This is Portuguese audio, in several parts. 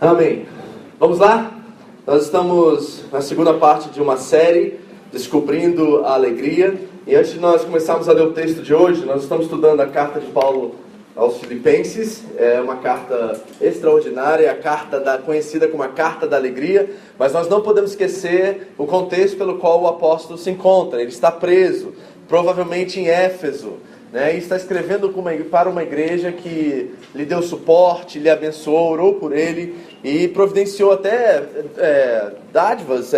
Amém. Vamos lá? Nós estamos na segunda parte de uma série, Descobrindo a Alegria. E antes de nós começarmos a ler o texto de hoje, nós estamos estudando a carta de Paulo aos Filipenses. É uma carta extraordinária, a carta conhecida como a Carta da Alegria. Mas nós não podemos esquecer o contexto pelo qual o apóstolo se encontra. Ele está preso, provavelmente em Éfeso, e está escrevendo para uma igreja que lhe deu suporte, lhe abençoou, orou por ele e providenciou até dádivas,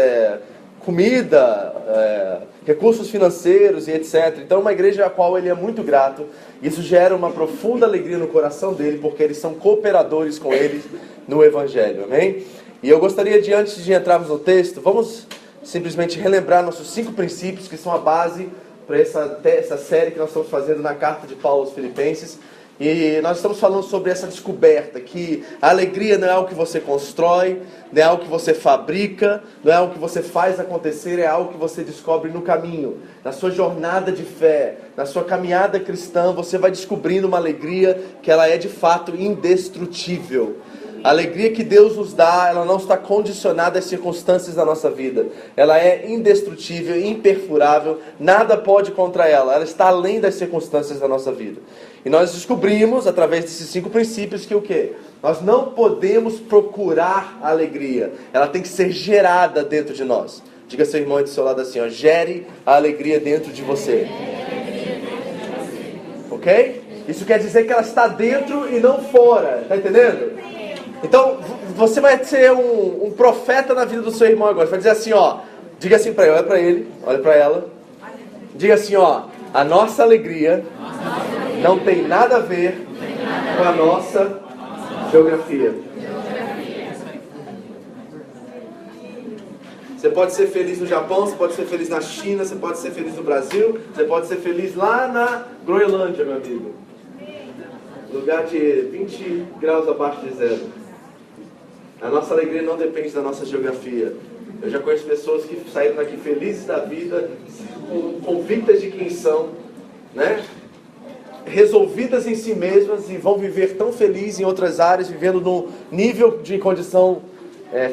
comida, recursos financeiros e etc. Então, uma igreja a qual ele é muito grato. Isso gera uma profunda alegria no coração dele, porque eles são cooperadores com ele no Evangelho, amém? E eu gostaria de, antes de entrarmos no texto, vamos simplesmente relembrar nossos 5 princípios que são a base para essa série que nós estamos fazendo na carta de Paulo aos Filipenses. E nós estamos falando sobre essa descoberta, que a alegria não é algo que você constrói, não é algo que você fabrica, não é algo que você faz acontecer, é algo que você descobre no caminho. Na sua jornada de fé, na sua caminhada cristã, você vai descobrindo uma alegria que ela é de fato indestrutível. A alegria que Deus nos dá, ela não está condicionada às circunstâncias da nossa vida. Ela é indestrutível, imperfurável, nada pode contra ela. Ela está além das circunstâncias da nossa vida. E nós descobrimos, através desses 5 princípios, que o quê? Nós não podemos procurar a alegria. Ela tem que ser gerada dentro de nós. Diga ao seu irmão do seu lado assim, ó, gere a alegria dentro de você. Ok? Isso quer dizer que ela está dentro e não fora. Está entendendo? Então, você vai ser um profeta na vida do seu irmão agora. Você vai dizer assim, ó, diga assim para ele, olha para ele, olha para ela. Diga assim, ó, a nossa alegria não tem nada a ver com a nossa geografia. Você pode ser feliz no Japão, você pode ser feliz na China, você pode ser feliz no Brasil, você pode ser feliz lá na Groenlândia, meu amigo. Lugar de 20 graus abaixo de zero. A nossa alegria não depende da nossa geografia. Eu já conheço pessoas que saíram daqui felizes da vida, convictas de quem são, resolvidas em si mesmas e vão viver tão felizes em outras áreas, vivendo num nível de condição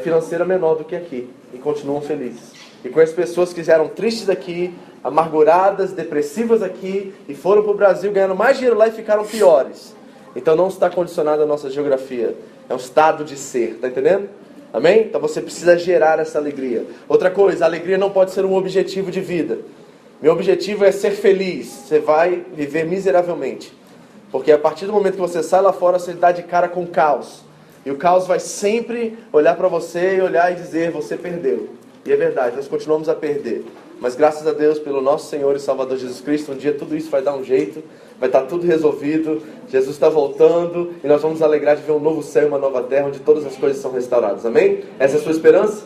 financeira menor do que aqui, e continuam felizes. E conheço pessoas que eram tristes aqui, amarguradas, depressivas aqui, e foram para o Brasil ganhando mais dinheiro lá e ficaram piores. Então não está condicionado à nossa geografia. É um estado de ser, está entendendo? Amém? Então você precisa gerar essa alegria. Outra coisa, a alegria não pode ser um objetivo de vida. Meu objetivo é ser feliz. Você vai viver miseravelmente. Porque a partir do momento que você sai lá fora, você dá de cara com o caos. E o caos vai sempre olhar para você e olhar e dizer, você perdeu. E é verdade, nós continuamos a perder. Mas graças a Deus, pelo nosso Senhor e Salvador Jesus Cristo, um dia tudo isso vai dar um jeito, vai estar tudo resolvido, Jesus está voltando, e nós vamos nos alegrar de ver um novo céu e uma nova terra, onde todas as coisas são restauradas. Amém? Essa é a sua esperança?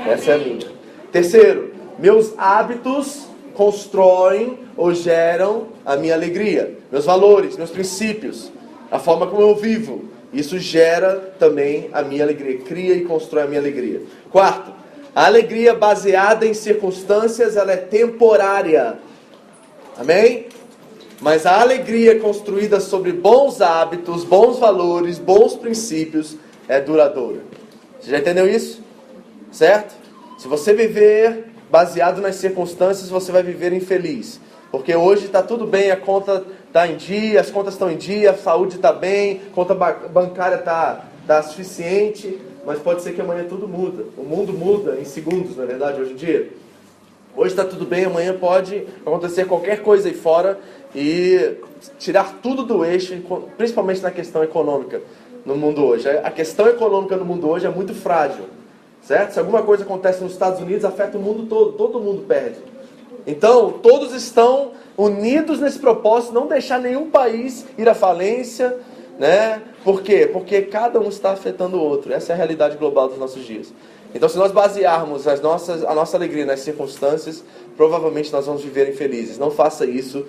Essa é a minha. Terceiro, meus hábitos constroem ou geram a minha alegria. Meus valores, meus princípios, a forma como eu vivo, isso gera também a minha alegria, cria e constrói a minha alegria. Quarto, a alegria baseada em circunstâncias, ela é temporária. Amém? Mas a alegria construída sobre bons hábitos, bons valores, bons princípios, é duradoura. Você já entendeu isso? Certo? Se você viver baseado nas circunstâncias, você vai viver infeliz. Porque hoje está tudo bem, a conta está em dia, as contas estão em dia, a saúde está bem, a conta bancária está suficiente. Mas pode ser que amanhã tudo muda. O mundo muda em segundos, não é verdade, hoje em dia? Hoje está tudo bem, amanhã pode acontecer qualquer coisa aí fora e tirar tudo do eixo, principalmente na questão econômica no mundo hoje. A questão econômica no mundo hoje é muito frágil, certo? Se alguma coisa acontece nos Estados Unidos, afeta o mundo todo mundo perde. Então, todos estão unidos nesse propósito, não deixar nenhum país ir à falência, Por quê? Porque cada um está afetando o outro. Essa é a realidade global dos nossos dias. Então, se nós basearmos a nossa alegria nas circunstâncias, provavelmente nós vamos viver infelizes. Não faça isso.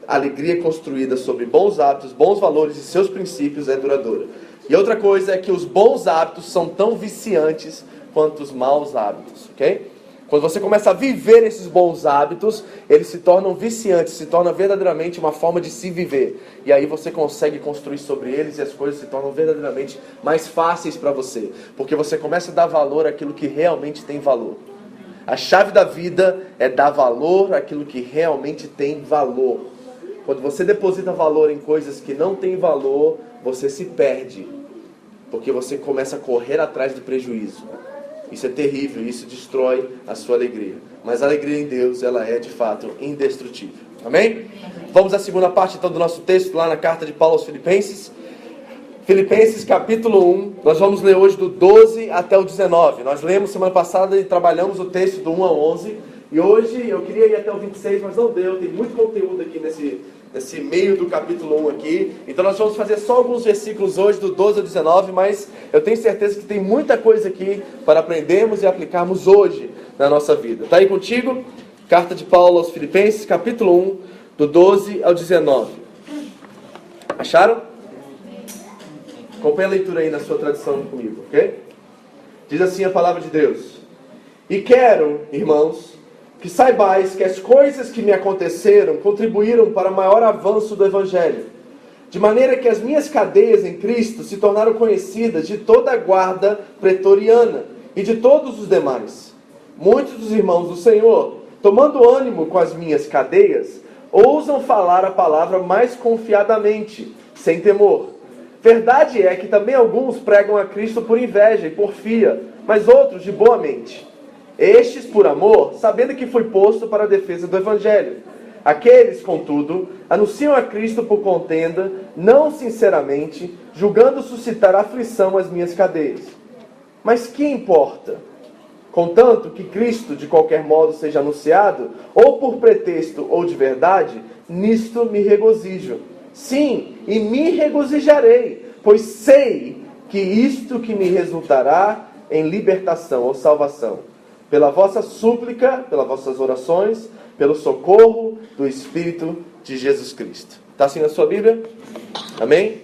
A alegria construída sobre bons hábitos, bons valores e seus princípios é duradoura. E outra coisa é que os bons hábitos são tão viciantes quanto os maus hábitos, ok? Quando você começa a viver esses bons hábitos, eles se tornam viciantes, se tornam verdadeiramente uma forma de se viver. E aí você consegue construir sobre eles e as coisas se tornam verdadeiramente mais fáceis para você. Porque você começa a dar valor àquilo que realmente tem valor. A chave da vida é dar valor àquilo que realmente tem valor. Quando você deposita valor em coisas que não têm valor, você se perde. Porque você começa a correr atrás do prejuízo. Isso é terrível, isso destrói a sua alegria. Mas a alegria em Deus, ela é de fato indestrutível. Amém? Vamos à segunda parte então do nosso texto, lá na carta de Paulo aos Filipenses. Filipenses capítulo 1, nós vamos ler hoje do 12 até o 19. Nós lemos semana passada e trabalhamos o texto do 1 ao 11. E hoje eu queria ir até o 26, mas não deu. Tem muito conteúdo aqui nesse meio do capítulo 1 aqui. Então nós vamos fazer só alguns versículos hoje, do 12 ao 19, mas eu tenho certeza que tem muita coisa aqui para aprendermos e aplicarmos hoje na nossa vida. Está aí contigo? Carta de Paulo aos Filipenses, capítulo 1, do 12 ao 19. Acharam? Acompanhe a leitura aí na sua tradução comigo, ok? Diz assim a palavra de Deus: E quero, irmãos, que saibais que as coisas que me aconteceram contribuíram para o maior avanço do Evangelho, de maneira que as minhas cadeias em Cristo se tornaram conhecidas de toda a guarda pretoriana e de todos os demais. Muitos dos irmãos do Senhor, tomando ânimo com as minhas cadeias, ousam falar a palavra mais confiadamente, sem temor. Verdade é que também alguns pregam a Cristo por inveja e porfia, mas outros de boa mente. Estes por amor, sabendo que fui posto para a defesa do Evangelho. Aqueles, contudo, anunciam a Cristo por contenda, não sinceramente, julgando suscitar aflição às minhas cadeias. Mas que importa? Contanto que Cristo, de qualquer modo, seja anunciado, ou por pretexto ou de verdade, nisto me regozijo. Sim, e me regozijarei, pois sei que isto que me resultará em libertação ou salvação, pela vossa súplica, pelas vossas orações, pelo socorro do Espírito de Jesus Cristo. Está assim na sua Bíblia? Amém?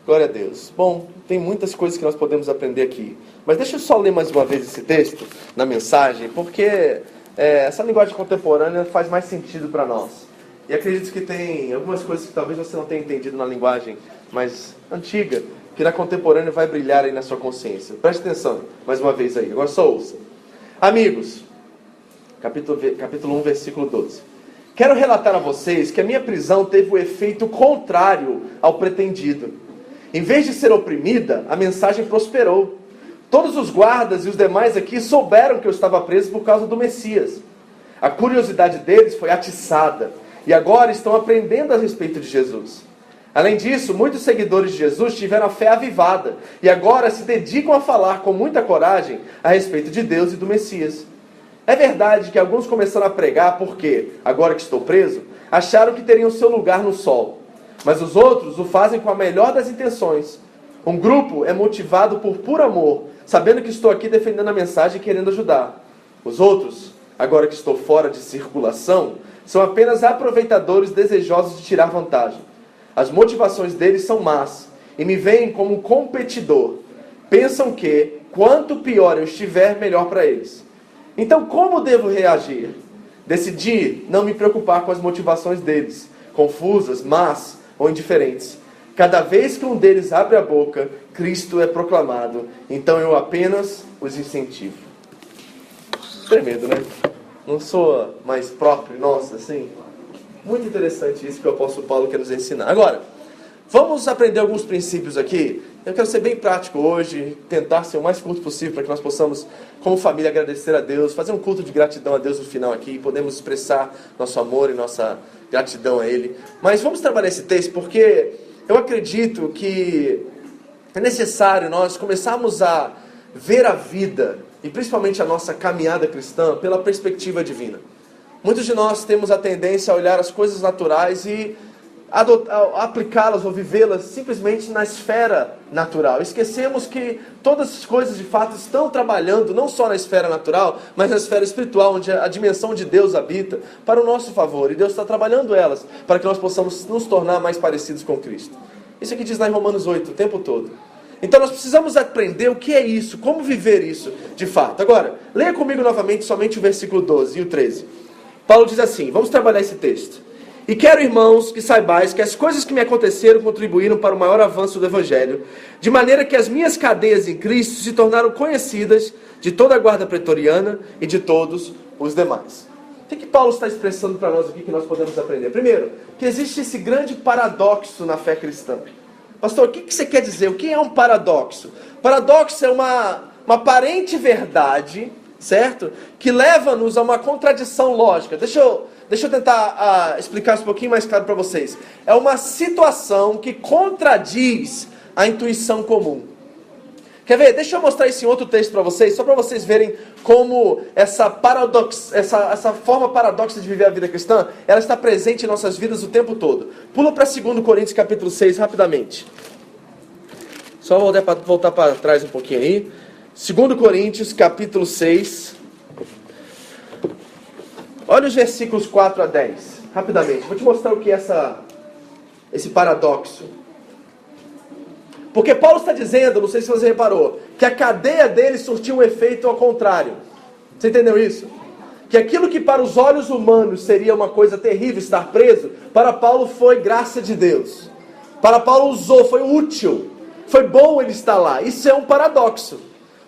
Glória a Deus. Bom, tem muitas coisas que nós podemos aprender aqui. Mas deixa eu só ler mais uma vez esse texto na mensagem, porque essa linguagem contemporânea faz mais sentido para nós. E acredito que tem algumas coisas que talvez você não tenha entendido na linguagem mais antiga, que na contemporânea vai brilhar aí na sua consciência. Preste atenção mais uma vez aí. Agora só ouça. Amigos, capítulo 1, versículo 12. Quero relatar a vocês que a minha prisão teve o efeito contrário ao pretendido. Em vez de ser oprimida, a mensagem prosperou. Todos os guardas e os demais aqui souberam que eu estava preso por causa do Messias. A curiosidade deles foi atiçada e agora estão aprendendo a respeito de Jesus. Além disso, muitos seguidores de Jesus tiveram a fé avivada e agora se dedicam a falar com muita coragem a respeito de Deus e do Messias. É verdade que alguns começaram a pregar porque, agora que estou preso, acharam que teriam seu lugar no sol. Mas os outros o fazem com a melhor das intenções. Um grupo é motivado por puro amor, sabendo que estou aqui defendendo a mensagem e querendo ajudar. Os outros, agora que estou fora de circulação, são apenas aproveitadores desejosos de tirar vantagem. As motivações deles são más e me veem como um competidor. Pensam que, quanto pior eu estiver, melhor para eles. Então, como devo reagir? Decidi não me preocupar com as motivações deles, confusas, más ou indiferentes. Cada vez que um deles abre a boca, Cristo é proclamado. Então eu apenas os incentivo. Tremendo, né? Não soa mais próprio, nossa, assim? Muito interessante isso que o apóstolo Paulo quer nos ensinar. Agora, vamos aprender alguns princípios aqui. Eu quero ser bem prático hoje, tentar ser o mais curto possível para que nós possamos, como família, agradecer a Deus, fazer um culto de gratidão a Deus no final aqui, podemos expressar nosso amor e nossa gratidão a Ele. Mas vamos trabalhar esse texto porque eu acredito que é necessário nós começarmos a ver a vida, e principalmente a nossa caminhada cristã, pela perspectiva divina. Muitos de nós temos a tendência a olhar as coisas naturais e aplicá-las ou vivê-las simplesmente na esfera natural. Esquecemos que todas as coisas de fato estão trabalhando não só na esfera natural, mas na esfera espiritual, onde a dimensão de Deus habita, para o nosso favor. E Deus está trabalhando elas para que nós possamos nos tornar mais parecidos com Cristo. Isso aqui diz lá em Romanos 8 o tempo todo. Então nós precisamos aprender o que é isso, como viver isso de fato. Agora, leia comigo novamente somente o versículo 12 e o 13. Paulo diz assim, vamos trabalhar esse texto. E quero, irmãos, que saibais que as coisas que me aconteceram contribuíram para o maior avanço do Evangelho, de maneira que as minhas cadeias em Cristo se tornaram conhecidas de toda a guarda pretoriana e de todos os demais. O que Paulo está expressando para nós aqui que nós podemos aprender? Primeiro, que existe esse grande paradoxo na fé cristã. Pastor, o que você quer dizer? O que é um paradoxo? Paradoxo é uma aparente verdade, certo? Que leva-nos a uma contradição lógica. Deixa eu tentar explicar isso um pouquinho mais claro para vocês. É uma situação que contradiz a intuição comum. Quer ver? Deixa eu mostrar isso em outro texto para vocês, só para vocês verem como essa forma paradoxa de viver a vida cristã, ela está presente em nossas vidas o tempo todo. Pula para 2 Coríntios capítulo 6 rapidamente. Só voltar para trás um pouquinho aí. 2 Coríntios capítulo 6. Olha os versículos 4 a 10, rapidamente. Vou te mostrar o que é esse paradoxo. Porque Paulo está dizendo, não sei se você reparou, que a cadeia dele surtiu um efeito ao contrário. Você entendeu isso? Que aquilo que para os olhos humanos seria uma coisa terrível, estar preso, para Paulo foi graça de Deus. Para Paulo foi útil, foi bom ele estar lá. Isso é um paradoxo.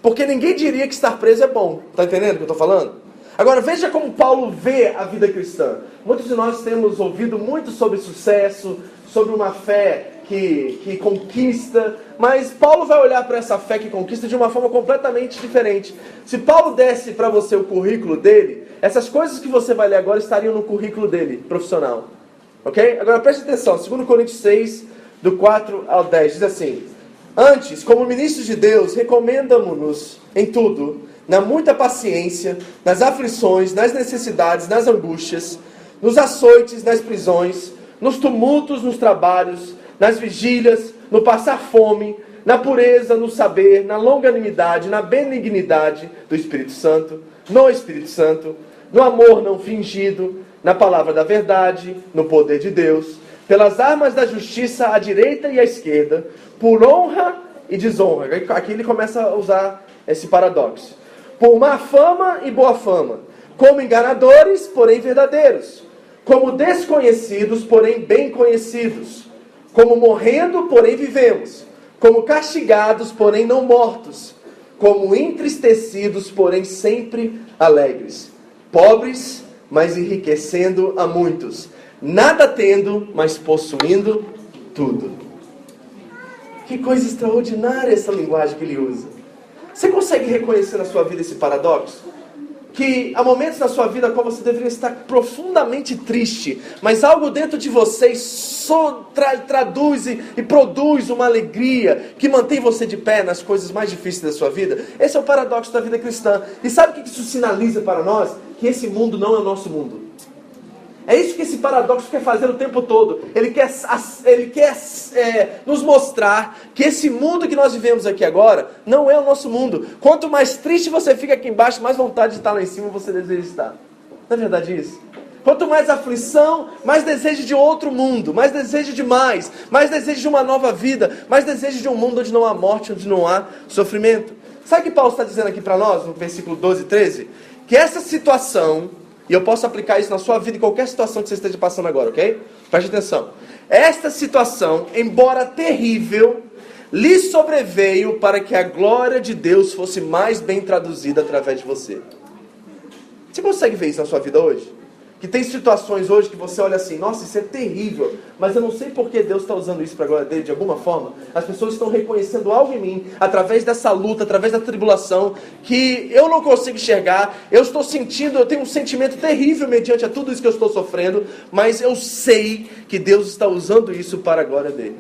Porque ninguém diria que estar preso é bom. Está entendendo o que eu estou falando? Agora veja como Paulo vê a vida cristã. Muitos de nós temos ouvido muito sobre sucesso, sobre uma fé que conquista, mas Paulo vai olhar para essa fé que conquista de uma forma completamente diferente. Se Paulo desse para você o currículo dele, essas coisas que você vai ler agora estariam no currículo dele, profissional. Ok? Agora preste atenção, 2 Coríntios 6, do 4 ao 10, diz assim: antes, como ministros de Deus, recomendamo-nos em tudo, na muita paciência, nas aflições, nas necessidades, nas angústias, nos açoites, nas prisões, nos tumultos, nos trabalhos, nas vigílias, no passar fome, na pureza, no saber, na longanimidade, na benignidade do Espírito Santo, no Espírito Santo, no amor não fingido, na palavra da verdade, no poder de Deus, pelas armas da justiça à direita e à esquerda, por honra e desonra. Aqui ele começa a usar esse paradoxo. Por má fama e boa fama, como enganadores, porém verdadeiros, como desconhecidos, porém bem conhecidos, como morrendo, porém vivemos, como castigados, porém não mortos, como entristecidos, porém sempre alegres, pobres, mas enriquecendo a muitos, nada tendo, mas possuindo tudo. Que coisa extraordinária essa linguagem que ele usa. Você consegue reconhecer na sua vida esse paradoxo? Que há momentos na sua vida qual você deveria estar profundamente triste, mas algo dentro de você traduz e produz uma alegria que mantém você de pé nas coisas mais difíceis da sua vida. Esse é o paradoxo da vida cristã. E sabe o que isso sinaliza para nós? Que esse mundo não é o nosso mundo. É isso que esse paradoxo quer fazer o tempo todo. Ele quer nos mostrar que esse mundo que nós vivemos aqui agora não é o nosso mundo. Quanto mais triste você fica aqui embaixo, mais vontade de estar lá em cima você deseja estar. Não é verdade isso? Quanto mais aflição, mais desejo de outro mundo, mais desejo de mais desejo de uma nova vida, mais desejo de um mundo onde não há morte, onde não há sofrimento. Sabe o que Paulo está dizendo aqui para nós, no versículo 12 e 13? Que essa situação... E eu posso aplicar isso na sua vida, em qualquer situação que você esteja passando agora, ok? Preste atenção. Esta situação, embora terrível, lhe sobreveio para que a glória de Deus fosse mais bem traduzida através de você. Você consegue ver isso na sua vida hoje? Que tem situações hoje que você olha assim, nossa, isso é terrível, mas eu não sei por que Deus está usando isso para a glória dele de alguma forma. As pessoas estão reconhecendo algo em mim, através dessa luta, através da tribulação, que eu não consigo enxergar, eu estou sentindo, eu tenho um sentimento terrível mediante a tudo isso que eu estou sofrendo, mas eu sei que Deus está usando isso para a glória dele.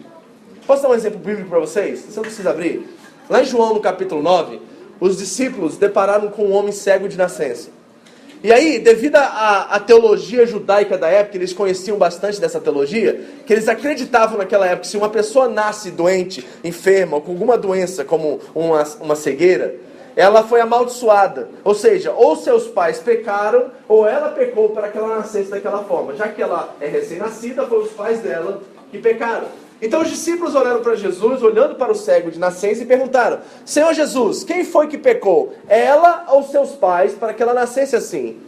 Posso dar um exemplo bíblico para vocês? Você não precisa abrir. Lá em João, no capítulo 9, os discípulos depararam com um homem cego de nascença. E aí, devido à teologia judaica da época, eles conheciam bastante dessa teologia, que eles acreditavam naquela época que se uma pessoa nasce doente, enferma, ou com alguma doença, como uma cegueira, ela foi amaldiçoada. Ou seja, ou seus pais pecaram, ou ela pecou para que ela nascesse daquela forma. Já que ela é recém-nascida, foram os pais dela que pecaram. Então os discípulos olharam para Jesus, olhando para o cego de nascença, e perguntaram: Senhor Jesus, quem foi que pecou? Ela ou seus pais, para que ela nascesse assim?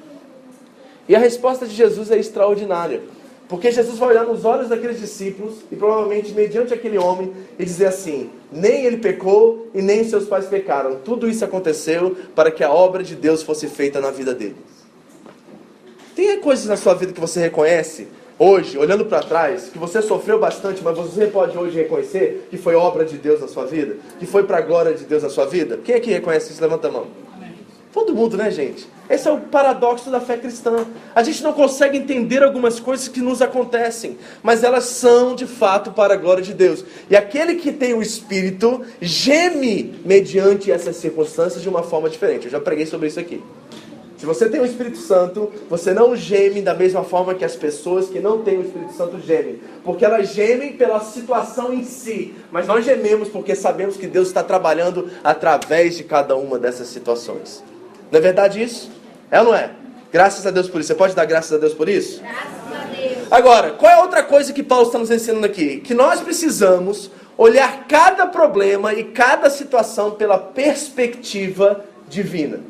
E a resposta de Jesus é extraordinária. Porque Jesus vai olhar nos olhos daqueles discípulos, e provavelmente mediante aquele homem, e dizer assim: nem ele pecou e nem os seus pais pecaram. Tudo isso aconteceu para que a obra de Deus fosse feita na vida deles. Tem coisas na sua vida que você reconhece hoje, olhando para trás, que você sofreu bastante, mas você pode hoje reconhecer que foi obra de Deus na sua vida? Que foi para a glória de Deus na sua vida? Quem aqui reconhece isso? Levanta a mão. Todo mundo, né, gente? Esse é o paradoxo da fé cristã. A gente não consegue entender algumas coisas que nos acontecem, mas elas são de fato para a glória de Deus. E aquele que tem o Espírito geme mediante essas circunstâncias de uma forma diferente. Eu já preguei sobre isso aqui. Se você tem o Espírito Santo, você não geme da mesma forma que as pessoas que não têm o Espírito Santo gemem. Porque elas gemem pela situação em si. Mas nós gememos porque sabemos que Deus está trabalhando através de cada uma dessas situações. Não é verdade isso? É ou não é? Graças a Deus por isso. Você pode dar graças a Deus por isso? Graças a Deus. Agora, qual é a outra coisa que Paulo está nos ensinando aqui? Que nós precisamos olhar cada problema e cada situação pela perspectiva divina.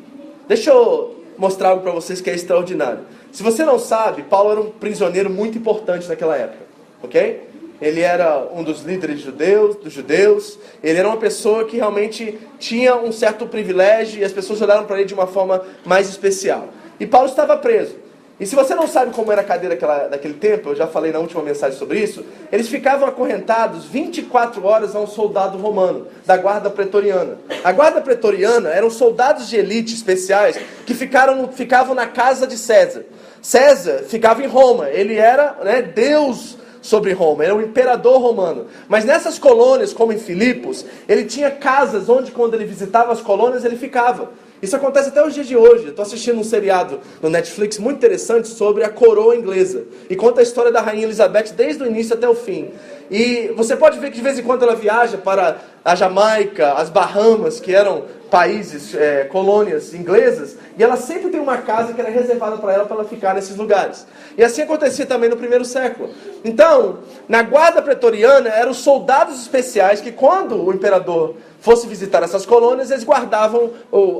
Deixa eu mostrar algo para vocês que é extraordinário. Se você não sabe, Paulo era um prisioneiro muito importante naquela época, ok? Ele era um dos líderes dos judeus, ele era uma pessoa que realmente tinha um certo privilégio e as pessoas olharam para ele de uma forma mais especial. E Paulo estava preso. E se você não sabe como era a cadeia daquele tempo, eu já falei na última mensagem sobre isso, eles ficavam acorrentados 24 horas a um soldado romano, da guarda pretoriana. A guarda pretoriana eram soldados de elite especiais que ficavam na casa de César. César ficava em Roma, ele era, Deus sobre Roma, era o imperador romano. Mas nessas colônias, como em Filipos, ele tinha casas onde, quando ele visitava as colônias, ele ficava. Isso acontece até os dias de hoje. Eu estou assistindo um seriado no Netflix muito interessante sobre a coroa inglesa. E conta a história da rainha Elizabeth desde o início até o fim. E você pode ver que de vez em quando ela viaja para a Jamaica, as Bahamas, que eram países, colônias inglesas, e ela sempre tem uma casa que era reservada para ela ficar nesses lugares. E assim acontecia também no primeiro século. Então, na guarda pretoriana, eram soldados especiais que, quando o imperador fosse visitar essas colônias, eles guardavam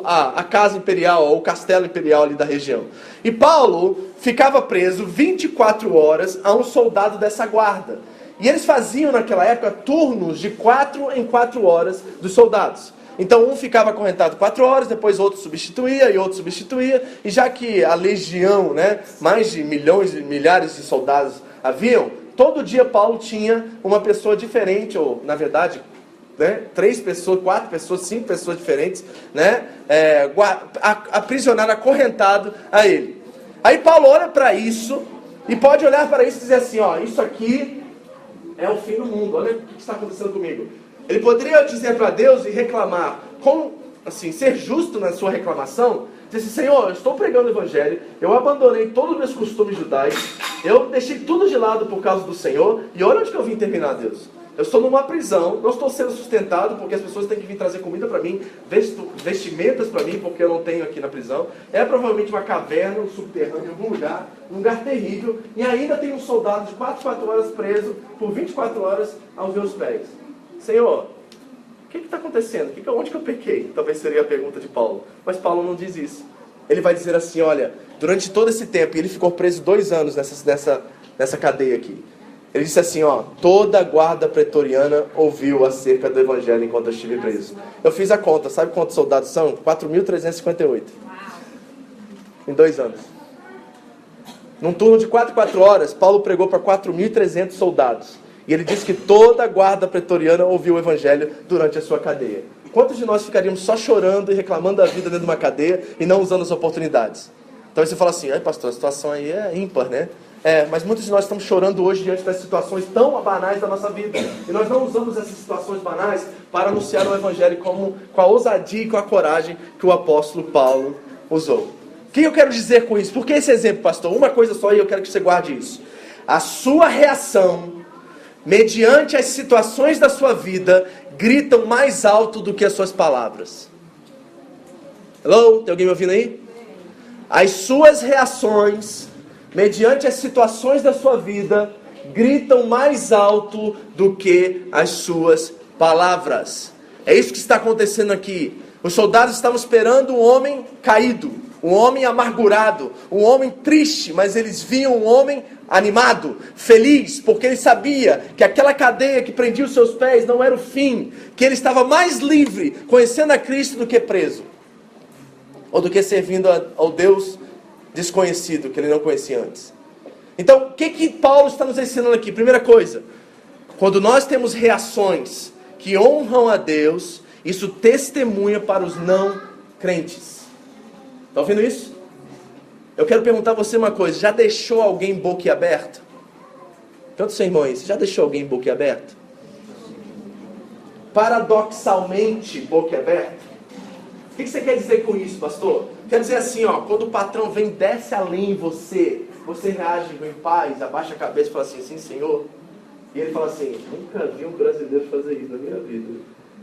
a casa imperial, ou o castelo imperial ali da região. E Paulo ficava preso 24 horas a um soldado dessa guarda. E eles faziam naquela época turnos de 4 em 4 horas dos soldados. Então um ficava acorrentado 4 horas, depois outro substituía e outro substituía. E já que a legião, mais de milhares de soldados haviam, todo dia Paulo tinha uma pessoa diferente, ou na verdade 3 pessoas, 4 pessoas, 5 pessoas diferentes, aprisionado, acorrentado a ele. Aí Paulo olha para isso e pode olhar para isso e dizer assim: isso aqui é o fim do mundo, olha o que está acontecendo comigo. Ele poderia dizer para Deus e reclamar, ser justo na sua reclamação, dizer assim: Senhor, eu estou pregando o Evangelho, eu abandonei todos os meus costumes judaicos, eu deixei tudo de lado por causa do Senhor, e olha onde que eu vim terminar, Deus. Eu estou numa prisão, não estou sendo sustentado, porque as pessoas têm que vir trazer comida para mim, vestimentas para mim, porque eu não tenho aqui na prisão. É provavelmente uma caverna, um subterrâneo, em algum lugar, um lugar terrível, e ainda tem um soldado de 4 horas preso, por 24 horas, aos meus pés. Senhor, o que está acontecendo? Onde que eu pequei? Talvez seria a pergunta de Paulo. Mas Paulo não diz isso. Ele vai dizer assim: olha, durante todo esse tempo, e ele ficou preso 2 anos nessa cadeia aqui. Ele disse assim: toda a guarda pretoriana ouviu acerca do Evangelho enquanto eu estive preso. Eu fiz a conta, sabe quantos soldados são? 4.358. Em 2 anos. Num turno de 4 horas, Paulo pregou para 4.300 soldados. E ele disse que toda a guarda pretoriana ouviu o Evangelho durante a sua cadeia. Quantos de nós ficaríamos só chorando e reclamando da vida dentro de uma cadeia e não usando as oportunidades? Então você fala assim: pastor, a situação aí é ímpar, né? Mas muitos de nós estamos chorando hoje diante das situações tão banais da nossa vida. E nós não usamos essas situações banais para anunciar o Evangelho com a ousadia e com a coragem que o apóstolo Paulo usou. O que eu quero dizer com isso? Por que esse exemplo, pastor? Uma coisa só, e eu quero que você guarde isso. A sua reação mediante as situações da sua vida gritam mais alto do que as suas palavras. Hello? Tem alguém me ouvindo aí? As suas reações mediante as situações da sua vida gritam mais alto do que as suas palavras. É isso que está acontecendo aqui. Os soldados estavam esperando um homem caído, um homem amargurado, um homem triste, mas eles viam um homem animado, feliz, porque ele sabia que aquela cadeia que prendia os seus pés não era o fim, que ele estava mais livre conhecendo a Cristo do que preso, ou do que servindo ao Deus desconhecido, que ele não conhecia antes. Então, o que Paulo está nos ensinando aqui? Primeira coisa, quando nós temos reações que honram a Deus, isso testemunha para os não crentes. Está ouvindo isso? Eu quero perguntar a você uma coisa: já deixou alguém boquiaberto? Canta o seu irmão aí, você já deixou alguém boquiaberto? Paradoxalmente boquiaberto? O que você quer dizer com isso, pastor? Quer dizer assim, quando o patrão vem, desce além em você reage em paz, abaixa a cabeça e fala assim, sim senhor. E ele fala assim, nunca vi um brasileiro fazer isso na minha vida.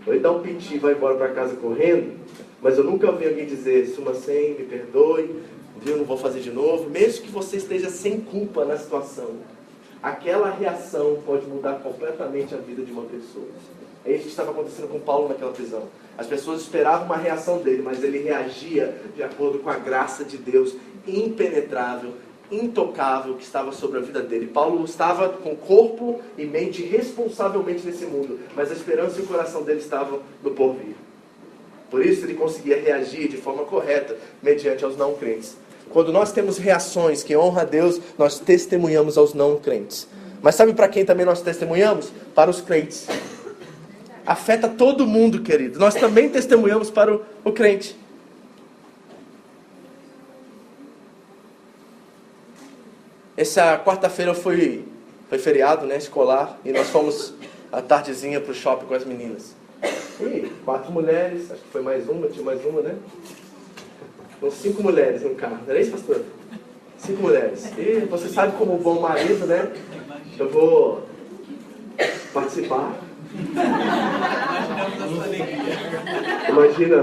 Ele dá um piti e vai embora para casa correndo, mas eu nunca vi alguém dizer, suma sem, me perdoe, eu não vou fazer de novo, mesmo que você esteja sem culpa na situação. Aquela reação pode mudar completamente a vida de uma pessoa. É isso que estava acontecendo com Paulo naquela prisão. As pessoas esperavam uma reação dele, mas ele reagia de acordo com a graça de Deus impenetrável, intocável, que estava sobre a vida dele. Paulo estava com corpo e mente responsavelmente nesse mundo, mas a esperança e o coração dele estavam no porvir. Por isso ele conseguia reagir de forma correta mediante aos não crentes. Quando nós temos reações que honram a Deus, nós testemunhamos aos não crentes. Mas sabe para quem também nós testemunhamos? Para os crentes. Afeta todo mundo, querido. Nós também testemunhamos para o crente. Essa quarta-feira foi feriado, né, escolar, e nós fomos à tardezinha para o shopping com as meninas. E 4 mulheres, acho que foi mais uma, tinha mais uma, né? Com 5 mulheres no carro, não era isso, pastor? 5 mulheres. E você sabe como bom marido, né? Eu vou participar. Imagina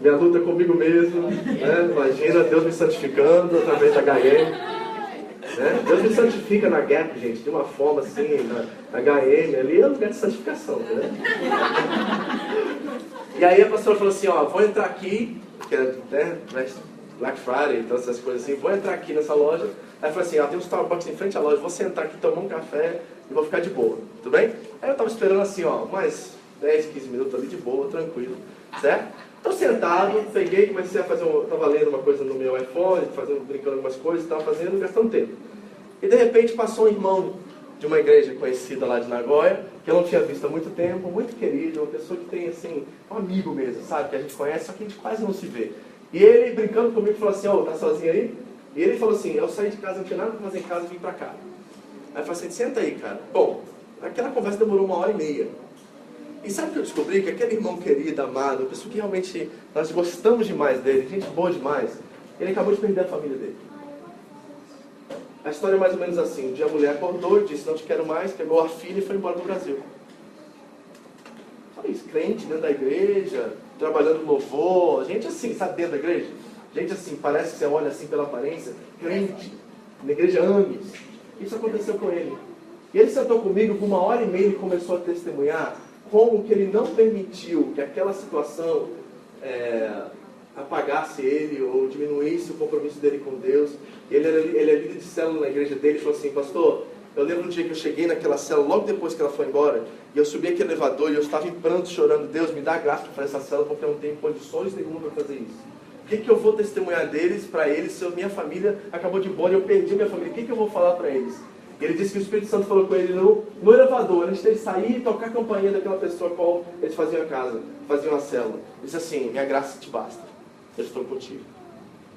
minha luta comigo mesmo, né? Imagina Deus me santificando através da HM, né? Deus me santifica na Gap, gente, de uma forma assim, na HM, ali é lugar de santificação, né? E aí a pastora falou assim, vou entrar aqui, que é, né, Black Friday, então essas coisas assim, vou entrar aqui nessa loja. Aí falou assim, tem um Starbucks em frente à loja, vou sentar aqui, tomar um café e vou ficar de boa, tudo bem? Aí eu tava esperando assim, mais 10, 15 minutos ali de boa, tranquilo, certo? Tô sentado, peguei, comecei a fazer, tava lendo uma coisa no meu iPhone, brincando algumas coisas, tava fazendo, gastando tempo. E de repente passou um irmão de uma igreja conhecida lá de Nagoya, que eu não tinha visto há muito tempo, muito querido, uma pessoa que tem assim, um amigo mesmo, sabe, que a gente conhece, só que a gente quase não se vê. E ele, brincando comigo, falou assim, tá sozinho aí? E ele falou assim, eu saí de casa, não tinha nada para fazer em casa e vim para cá. Aí eu falei assim, senta aí, cara. Bom, aquela conversa demorou 1h30. E sabe o que eu descobri? Que aquele irmão querido, amado, uma pessoa que realmente nós gostamos demais dele, gente boa demais, ele acabou de perder a família dele. A história é mais ou menos assim, um dia a mulher acordou e disse, não te quero mais, pegou a filha e foi embora do Brasil. Só isso, crente dentro da igreja, trabalhando no louvor, gente assim, sabe, dentro da igreja? Gente assim, parece que você olha assim pela aparência, crente, na igreja ames. Isso aconteceu com ele. E ele sentou comigo, por 1h30 ele começou a testemunhar como que ele não permitiu que aquela situação apagasse ele ou diminuísse o compromisso dele com Deus. Ele é líder de célula na igreja dele e falou assim, pastor, eu lembro um dia que eu cheguei naquela célula, logo depois que ela foi embora, e eu subi aquele elevador e eu estava em pranto, chorando, Deus, me dá graça para essa célula porque eu não tenho condições nenhuma para fazer isso. O que eu vou testemunhar deles, para eles, se minha família acabou de ir embora e eu perdi minha família, o que eu vou falar para eles? E ele disse que o Espírito Santo falou com ele no elevador, antes dele sair e tocar a campainha daquela pessoa com a qual eles faziam a casa, faziam a célula. Ele disse assim, minha graça te basta, eu estou contigo.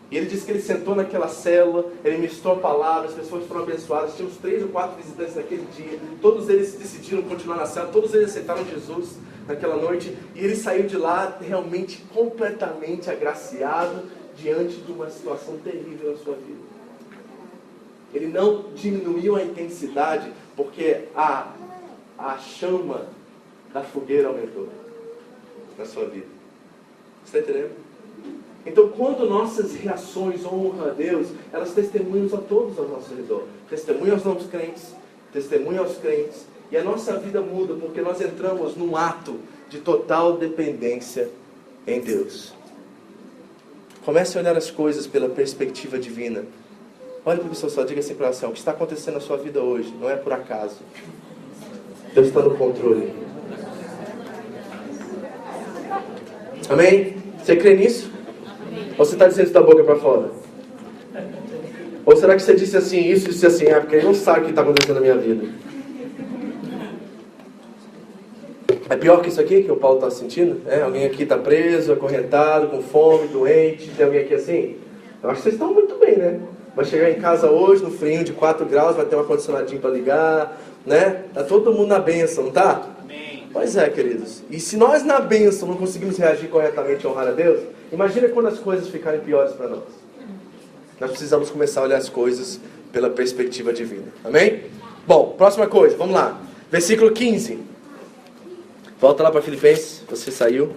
E ele disse que ele sentou naquela célula, ele ministrou a palavra, as pessoas foram abençoadas, tinha uns 3 ou 4 visitantes naquele dia, todos eles decidiram continuar na célula, todos eles aceitaram Jesus naquela noite, e ele saiu de lá realmente completamente agraciado diante de uma situação terrível na sua vida. Ele não diminuiu a intensidade, porque a chama da fogueira aumentou na sua vida. Você está entendendo? Então, quando nossas reações honram a Deus, elas testemunham a todos ao nosso redor. Testemunham aos não crentes, testemunham aos crentes. E a nossa vida muda porque nós entramos num ato de total dependência em Deus. Comece a olhar as coisas pela perspectiva divina. Olhe para a pessoa só, diga assim para ela: o que está acontecendo na sua vida hoje não é por acaso. Deus está no controle. Amém? Você crê nisso? Ou você está dizendo isso da boca para fora? Ou será que você disse assim, isso e disse assim, porque ele não sabe o que está acontecendo na minha vida? É pior que isso aqui que o Paulo está sentindo? Alguém aqui está preso, acorrentado, com fome, doente. Tem alguém aqui assim? Eu acho que vocês estão muito bem, né? Vai chegar em casa hoje, no frio de 4 graus, vai ter um ar-condicionadinho para ligar, né? Tá todo mundo na bênção, não tá? Amém. Pois é, queridos. E se nós na bênção não conseguimos reagir corretamente e honrar a Deus, imagina quando as coisas ficarem piores para nós. Nós precisamos começar a olhar as coisas pela perspectiva divina. Amém? Bom, próxima coisa, vamos lá. Versículo 15. Volta lá para Filipenses, você saiu.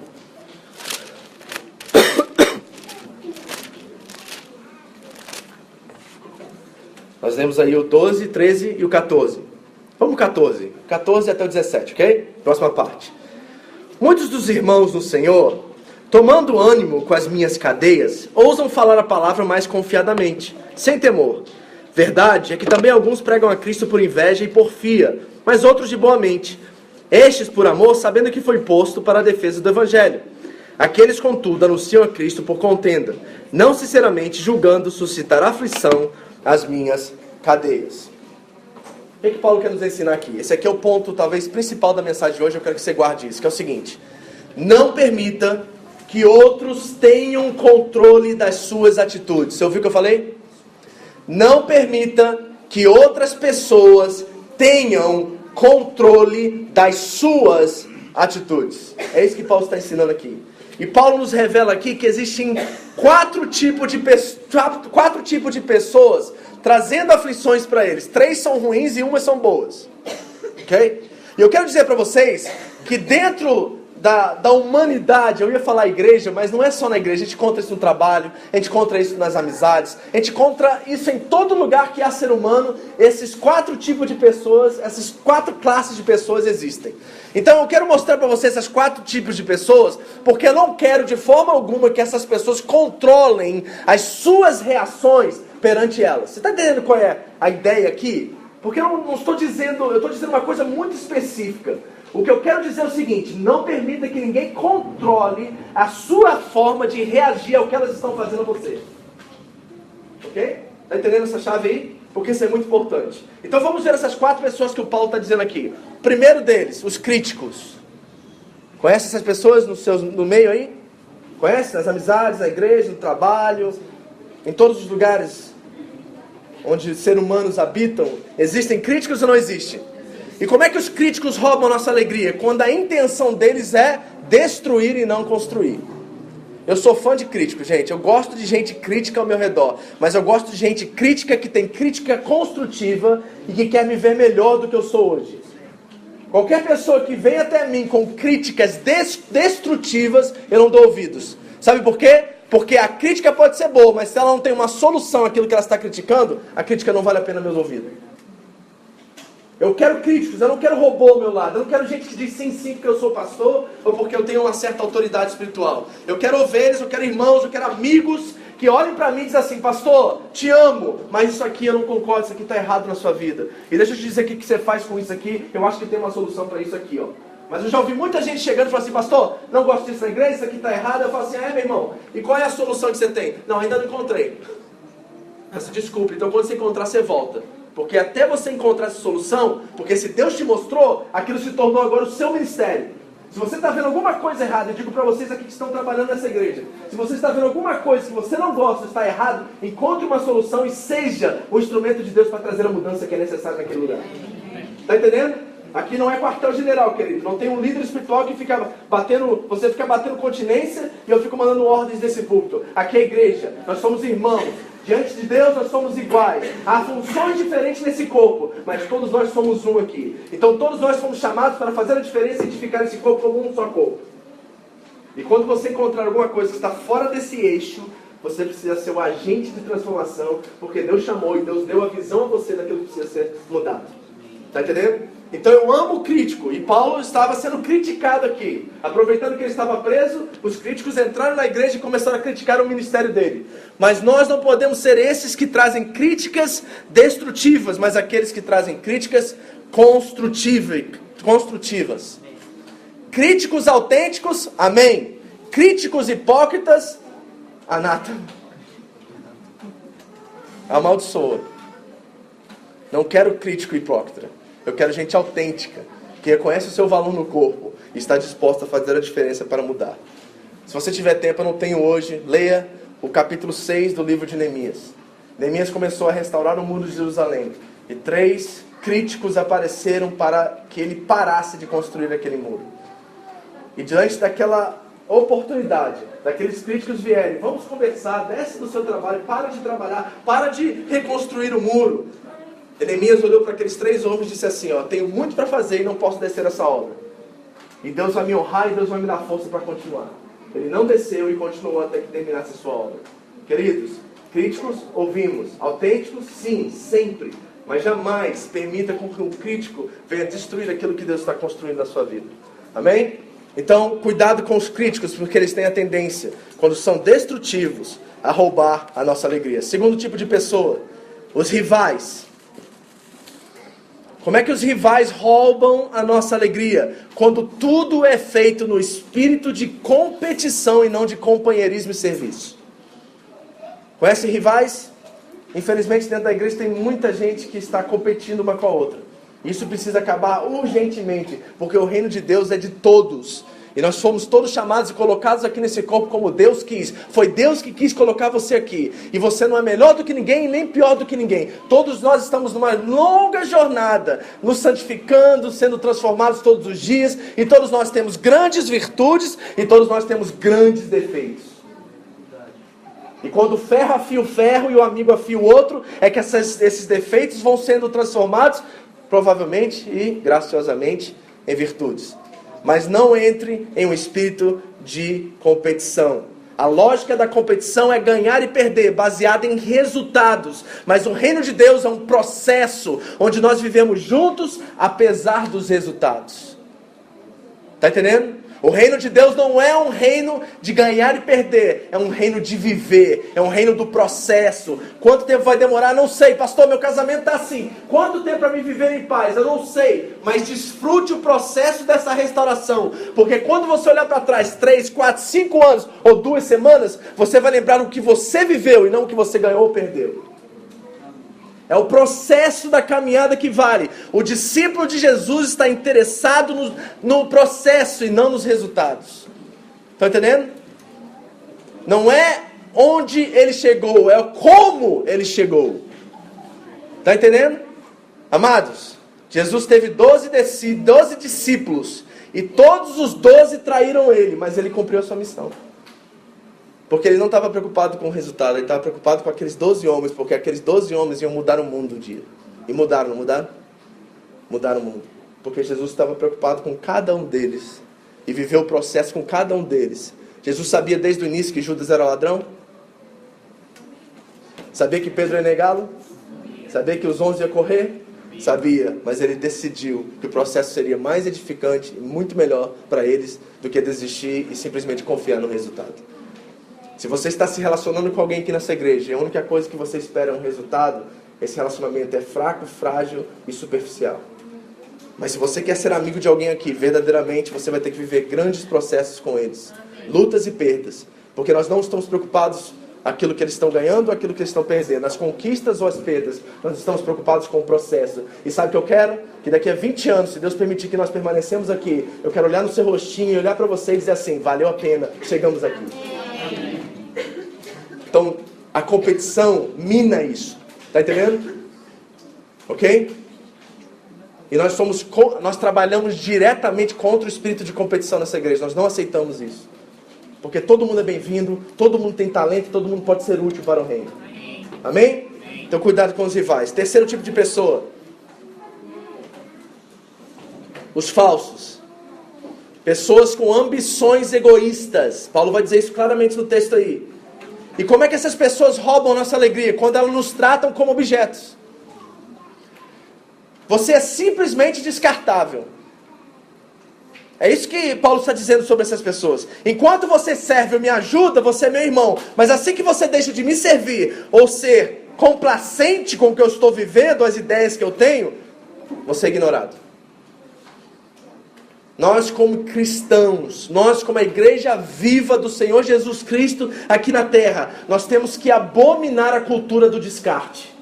Nós lemos aí o 12, 13 e o 14. Vamos para o 14. 14 até o 17, ok? Próxima parte. Muitos dos irmãos no Senhor, tomando ânimo com as minhas cadeias, ousam falar a palavra mais confiadamente, sem temor. Verdade é que também alguns pregam a Cristo por inveja e porfia, mas outros de boa mente. Estes por amor, sabendo que foi posto para a defesa do Evangelho. Aqueles, contudo, anunciam a Cristo por contenda, não sinceramente julgando suscitar aflição às minhas cadeias. O que Paulo quer nos ensinar aqui? Esse aqui é o ponto, talvez, principal da mensagem de hoje. Eu quero que você guarde isso, que é o seguinte: não permita que outros tenham controle das suas atitudes. Você ouviu o que eu falei? Não permita que outras pessoas tenham controle das suas atitudes. É isso que Paulo está ensinando aqui. E Paulo nos revela aqui que existem quatro tipos de pessoas trazendo aflições para eles. 3 são ruins e 1 são boas. Ok? E eu quero dizer para vocês que dentro da humanidade, eu ia falar igreja, mas não é só na igreja. A gente encontra isso no trabalho, a gente encontra isso nas amizades, a gente encontra isso em todo lugar que há ser humano. Esses 4 tipos de pessoas, essas 4 classes de pessoas existem. Então eu quero mostrar para vocês esses 4 tipos de pessoas, porque eu não quero de forma alguma que essas pessoas controlem as suas reações perante elas. Você está entendendo qual é a ideia aqui? Porque eu não estou dizendo, eu estou dizendo uma coisa muito específica. O que eu quero dizer é o seguinte: não permita que ninguém controle a sua forma de reagir ao que elas estão fazendo a você. Ok? Está entendendo essa chave aí? Porque isso é muito importante. Então vamos ver essas 4 pessoas que o Paulo está dizendo aqui. Primeiro deles, os críticos. Conhece essas pessoas no meio aí? Conhece? Nas amizades, na igreja, no trabalho, em todos os lugares onde seres humanos habitam. Existem críticos ou não existem? E como é que os críticos roubam a nossa alegria? Quando a intenção deles é destruir e não construir. Eu sou fã de crítico, gente. Eu gosto de gente crítica ao meu redor. Mas eu gosto de gente crítica que tem crítica construtiva e que quer me ver melhor do que eu sou hoje. Qualquer pessoa que vem até mim com críticas destrutivas, eu não dou ouvidos. Sabe por quê? Porque a crítica pode ser boa, mas se ela não tem uma solução àquilo que ela está criticando, a crítica não vale a pena meus ouvidos. Eu quero críticos, eu não quero robô ao meu lado. Eu não quero gente que diz sim, sim, porque eu sou pastor ou porque eu tenho uma certa autoridade espiritual. Eu quero ovelhas, eu quero irmãos, eu quero amigos que olhem para mim e dizem assim: pastor, te amo, mas isso aqui eu não concordo, isso aqui está errado na sua vida. E deixa eu te dizer o que você faz com isso aqui, eu acho que tem uma solução para isso aqui, ó. Mas eu já ouvi muita gente chegando e falando assim: pastor, não gosto disso na igreja, isso aqui está errado. Eu falo assim: meu irmão, e qual é a solução que você tem? Não, ainda não encontrei. Mas desculpe, então quando você encontrar, você volta. Porque até você encontrar essa solução, porque se Deus te mostrou, aquilo se tornou agora o seu ministério. Se você está vendo alguma coisa errada, eu digo para vocês aqui que estão trabalhando nessa igreja, se você está vendo alguma coisa que você não gosta, está errado, encontre uma solução e seja o instrumento de Deus para trazer a mudança que é necessária naquele lugar. Está entendendo? Aqui não é quartel-general, querido. Não tem um líder espiritual que fica batendo, você fica batendo continência e eu fico mandando ordens desse púlpito. Aqui é a igreja, nós somos irmãos. Diante de Deus nós somos iguais. Há funções diferentes nesse corpo, mas todos nós somos um aqui. Então todos nós somos chamados para fazer a diferença e edificar esse corpo como um só corpo. E quando você encontrar alguma coisa que está fora desse eixo, você precisa ser o agente de transformação, porque Deus chamou e Deus deu a visão a você daquilo que precisa ser mudado. Está entendendo? Então eu amo o crítico, e Paulo estava sendo criticado aqui. Aproveitando que ele estava preso, os críticos entraram na igreja e começaram a criticar o ministério dele. Mas nós não podemos ser esses que trazem críticas destrutivas, mas aqueles que trazem críticas construtivas. Críticos autênticos, amém. Críticos hipócritas, anátema. Amaldiçoa. Não quero crítico hipócrita. Eu quero gente autêntica, que reconhece o seu valor no corpo e está disposta a fazer a diferença para mudar. Se você tiver tempo, eu não tenho hoje, leia o capítulo 6 do livro de Neemias. Neemias começou a restaurar o muro de Jerusalém. E 3 críticos apareceram para que ele parasse de construir aquele muro. E diante daquela oportunidade, daqueles críticos vierem, vamos conversar, desce do seu trabalho, para de trabalhar, para de reconstruir o muro. Neemias olhou para aqueles 3 homens e disse assim, tenho muito para fazer e não posso descer essa obra. E Deus vai me honrar e Deus vai me dar força para continuar. Ele não desceu e continuou até que terminasse a sua obra. Queridos, críticos, ouvimos. Autênticos, sim, sempre. Mas jamais permita que um crítico venha destruir aquilo que Deus está construindo na sua vida. Amém? Então, cuidado com os críticos, porque eles têm a tendência, quando são destrutivos, a roubar a nossa alegria. Segundo tipo de pessoa, os rivais. Como é que os rivais roubam a nossa alegria? Quando tudo é feito no espírito de competição e não de companheirismo e serviço. Conhece rivais? Infelizmente dentro da igreja tem muita gente que está competindo uma com a outra. Isso precisa acabar urgentemente, porque o reino de Deus é de todos. E nós fomos todos chamados e colocados aqui nesse corpo como Deus quis. Foi Deus que quis colocar você aqui. E você não é melhor do que ninguém, nem pior do que ninguém. Todos nós estamos numa longa jornada, nos santificando, sendo transformados todos os dias. E todos nós temos grandes virtudes e todos nós temos grandes defeitos. E quando o ferro afia o ferro e o amigo afia o outro, é que esses defeitos vão sendo transformados, provavelmente e graciosamente, em virtudes. Mas não entre em um espírito de competição. A lógica da competição é ganhar e perder, baseada em resultados. Mas o reino de Deus é um processo, onde nós vivemos juntos, apesar dos resultados. Está entendendo? O reino de Deus não é um reino de ganhar e perder, é um reino de viver, é um reino do processo. Quanto tempo vai demorar? Não sei. Pastor, meu casamento está assim. Quanto tempo para me viver em paz? Eu não sei. Mas desfrute o processo dessa restauração. Porque quando você olhar para trás, 3, 4, 5 anos ou 2 semanas, você vai lembrar o que você viveu e não o que você ganhou ou perdeu. É o processo da caminhada que vale. O discípulo de Jesus está interessado no processo e não nos resultados. Estão entendendo? Não é onde ele chegou, é como ele chegou. Está entendendo? Amados, Jesus teve 12 discípulos e todos os 12 traíram ele, mas ele cumpriu a sua missão. Porque ele não estava preocupado com o resultado, ele estava preocupado com aqueles 12 homens, porque aqueles 12 homens iam mudar o mundo um dia. E mudaram, não mudaram? Mudaram o mundo. Porque Jesus estava preocupado com cada um deles. E viveu o processo com cada um deles. Jesus sabia desde o início que Judas era ladrão? Sabia que Pedro ia negá-lo? Sabia que os 11 iam correr? Sabia, mas ele decidiu que o processo seria mais edificante e muito melhor para eles do que desistir e simplesmente confiar no resultado. Se você está se relacionando com alguém aqui nessa igreja e a única coisa que você espera é um resultado, esse relacionamento é fraco, frágil e superficial. Mas se você quer ser amigo de alguém aqui, verdadeiramente, você vai ter que viver grandes processos com eles. Lutas e perdas. Porque nós não estamos preocupados aquilo que eles estão ganhando ou aquilo que eles estão perdendo, as conquistas ou as perdas. Nós estamos preocupados com o processo. E sabe o que eu quero? Que daqui a 20 anos, se Deus permitir que nós permanecemos aqui, eu quero olhar no seu rostinho e olhar para você e dizer assim, valeu a pena, chegamos aqui. Então, a competição mina isso. Está entendendo? Ok? E nós trabalhamos diretamente contra o espírito de competição nessa igreja. Nós não aceitamos isso. Porque todo mundo é bem-vindo, todo mundo tem talento, todo mundo pode ser útil para o reino. Amém? Então cuidado com os rivais. Terceiro tipo de pessoa. Os falsos. Pessoas com ambições egoístas. Paulo vai dizer isso claramente no texto aí. E como é que essas pessoas roubam a nossa alegria? Quando elas nos tratam como objetos. Você é simplesmente descartável. É isso que Paulo está dizendo sobre essas pessoas. Enquanto você serve ou me ajuda, você é meu irmão. Mas assim que você deixa de me servir, ou ser complacente com o que eu estou vivendo, as ideias que eu tenho, você é ignorado. Nós como cristãos, nós como a igreja viva do Senhor Jesus Cristo aqui na terra, nós temos que abominar a cultura do descarte.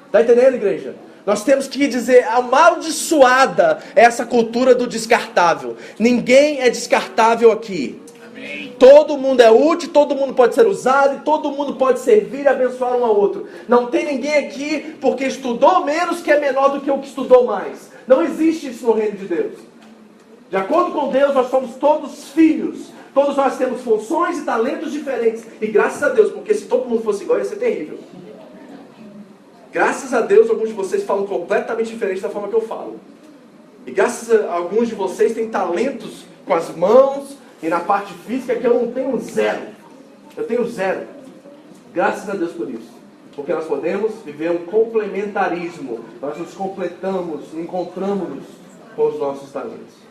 Está entendendo, igreja? Nós temos que dizer, amaldiçoada essa cultura do descartável. Ninguém é descartável aqui. Amém. Todo mundo é útil, todo mundo pode ser usado, e todo mundo pode servir e abençoar um ao outro. Não tem ninguém aqui porque estudou menos que é menor do que o que estudou mais. Não existe isso no reino de Deus. De acordo com Deus, nós somos todos filhos. Todos nós temos funções e talentos diferentes. E graças a Deus, porque se todo mundo fosse igual, ia ser terrível. Graças a Deus, alguns de vocês falam completamente diferente da forma que eu falo. E graças a alguns de vocês têm talentos com as mãos e na parte física que eu não tenho zero. Eu tenho zero. Graças a Deus por isso. Porque nós podemos viver um complementarismo. Nós nos completamos, encontramos-nos com os nossos talentos.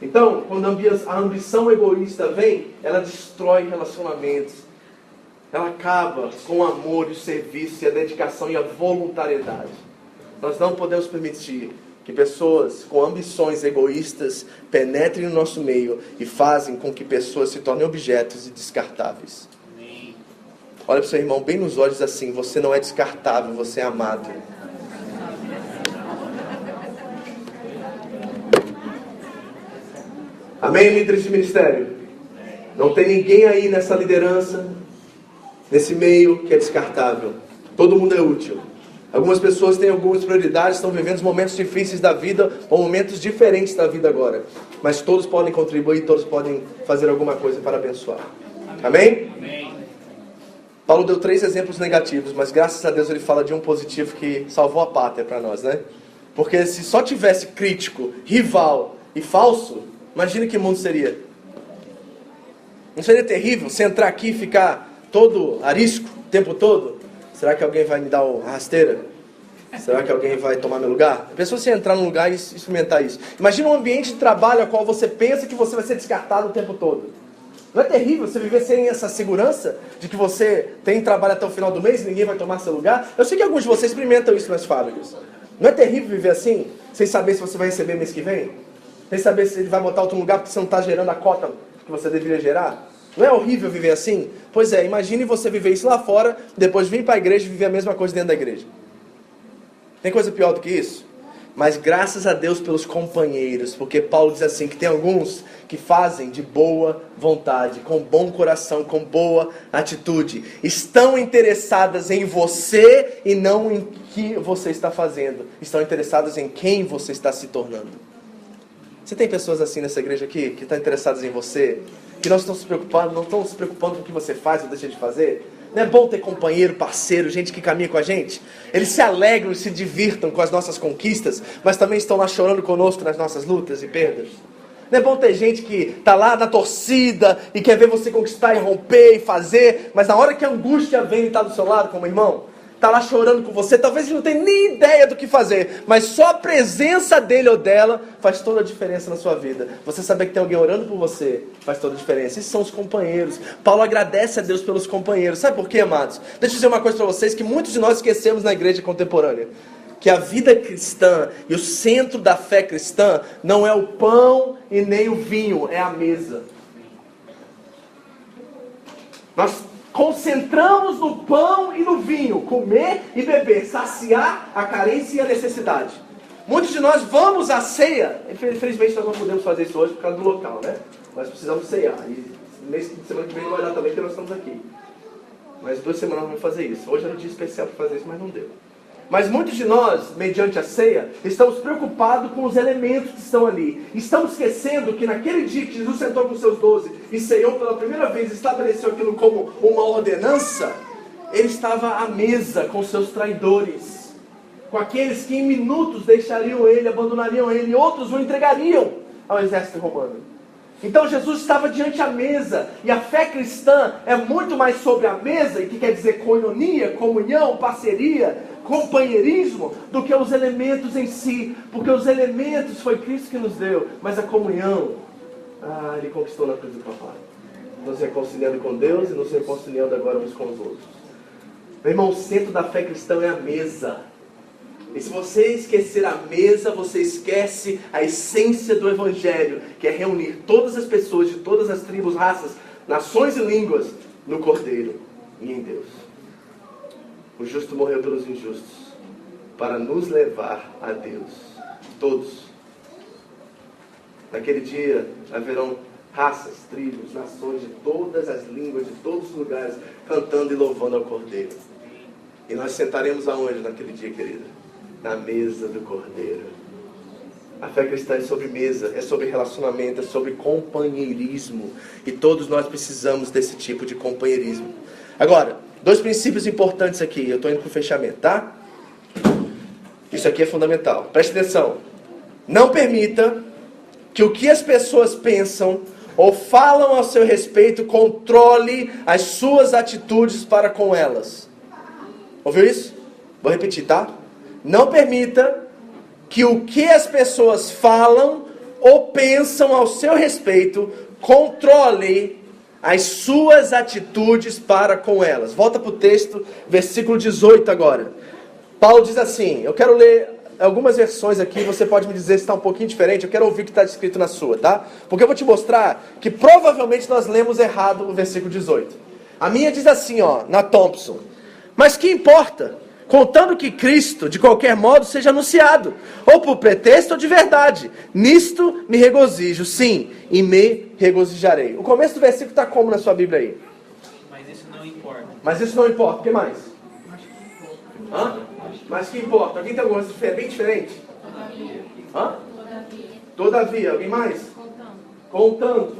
Então, quando a ambição egoísta vem, ela destrói relacionamentos. Ela acaba com o amor, o serviço, e a dedicação e a voluntariedade. Nós não podemos permitir que pessoas com ambições egoístas penetrem no nosso meio e fazem com que pessoas se tornem objetos e descartáveis. Olha para o seu irmão bem nos olhos assim: você não é descartável, você é amado. Amém, líderes de ministério? Não tem ninguém aí nessa liderança, nesse meio, que é descartável. Todo mundo é útil. Algumas pessoas têm algumas prioridades, estão vivendo momentos difíceis da vida, ou momentos diferentes da vida agora. Mas todos podem contribuir, todos podem fazer alguma coisa para abençoar. Amém? Amém. Paulo deu 3 exemplos negativos, mas graças a Deus ele fala de um positivo que salvou a pátria para nós, né? Porque se só tivesse crítico, rival e falso, imagina que mundo seria. Não seria terrível você entrar aqui e ficar todo arisco o tempo todo? Será que alguém vai me dar a rasteira? Será que alguém vai tomar meu lugar? A pessoa se entrar num lugar e experimentar isso. Imagina um ambiente de trabalho ao qual você pensa que você vai ser descartado o tempo todo. Não é terrível você viver sem essa segurança de que você tem trabalho até o final do mês e ninguém vai tomar seu lugar? Eu sei que alguns de vocês experimentam isso nas fábricas. Não é terrível viver assim, sem saber se você vai receber mês que vem? Sem saber se ele vai botar outro lugar porque você não está gerando a cota que você deveria gerar? Não é horrível viver assim? Pois é, imagine você viver isso lá fora, depois vir para a igreja e viver a mesma coisa dentro da igreja. Tem coisa pior do que isso? Mas graças a Deus pelos companheiros, porque Paulo diz assim, que tem alguns que fazem de boa vontade, com bom coração, com boa atitude. Estão interessadas em você e não em que você está fazendo. Estão interessadas em quem você está se tornando. Você tem pessoas assim nessa igreja aqui, que estão interessadas em você, que não estão se preocupando com o que você faz ou deixa de fazer? Não é bom ter companheiro, parceiro, gente que caminha com a gente? Eles se alegram e se divirtam com as nossas conquistas, mas também estão lá chorando conosco nas nossas lutas e perdas. Não é bom ter gente que está lá na torcida e quer ver você conquistar e romper e fazer, mas na hora que a angústia vem e está do seu lado como irmão, está lá chorando com você, talvez ele não tenha nem ideia do que fazer, mas só a presença dele ou dela faz toda a diferença na sua vida. Você saber que tem alguém orando por você faz toda a diferença. Esses são os companheiros. Paulo agradece a Deus pelos companheiros. Sabe por quê, amados? Deixa eu dizer uma coisa para vocês que muitos de nós esquecemos na igreja contemporânea. Que a vida cristã e o centro da fé cristã não é o pão e nem o vinho, é a mesa. Nós concentramos no pão e no vinho, comer e beber, saciar a carência e a necessidade. Muitos de nós vamos à ceia, infelizmente nós não podemos fazer isso hoje por causa do local, né? Nós precisamos ceiar, e mês de semana que vem não vai dar também, porque nós estamos aqui. Mas 2 semanas nós vamos fazer isso. Hoje era um dia especial para fazer isso, mas não deu. Mas muitos de nós, mediante a ceia, estamos preocupados com os elementos que estão ali. Estamos esquecendo que naquele dia que Jesus sentou com os seus 12 e ceiou pela primeira vez, estabeleceu aquilo como uma ordenança, ele estava à mesa com seus traidores, com aqueles que em minutos deixariam ele, abandonariam ele, e outros o entregariam ao exército romano. Então Jesus estava diante da mesa, e a fé cristã é muito mais sobre a mesa, e que quer dizer koinonia, comunhão, parceria, companheirismo, do que os elementos em si, porque os elementos foi Cristo que nos deu, mas a comunhão, Ele conquistou na cruz do Calvário, nos reconciliando com Deus e nos reconciliando agora uns com os outros. Meu irmão, o centro da fé cristã é a mesa. E se você esquecer a mesa, você esquece a essência do Evangelho, que é reunir todas as pessoas de todas as tribos, raças, nações e línguas no Cordeiro e em Deus. O justo morreu pelos injustos, para nos levar a Deus. Todos. Naquele dia haverão raças, tribos, nações de todas as línguas, de todos os lugares, cantando e louvando ao Cordeiro. E nós sentaremos aonde naquele dia, querida? Na mesa do Cordeiro. A fé cristã é sobre mesa, é sobre relacionamento, é sobre companheirismo. E todos nós precisamos desse tipo de companheirismo. Agora, 2 princípios importantes aqui. Eu estou indo para o fechamento, tá? Isso aqui é fundamental. Preste atenção. Não permita que o que as pessoas pensam ou falam ao seu respeito controle as suas atitudes para com elas. Ouviu isso? Vou repetir, tá? Não permita que o que as pessoas falam ou pensam ao seu respeito controle as suas atitudes para com elas. Volta para o texto, versículo 18 agora. Paulo diz assim, eu quero ler algumas versões aqui, você pode me dizer se está um pouquinho diferente, eu quero ouvir o que está escrito na sua, tá? Porque eu vou te mostrar que provavelmente nós lemos errado o versículo 18. A minha diz assim, na Thompson. Mas que importa? Contanto que Cristo, de qualquer modo, seja anunciado, ou por pretexto ou de verdade. Nisto me regozijo, sim, e me regozijarei. O começo do versículo está como na sua Bíblia aí? Mas isso não importa. Mas isso não importa, o que mais? Mas que importa? Alguém tem alguma coisa bem diferente? Todavia. Alguém mais? Contanto.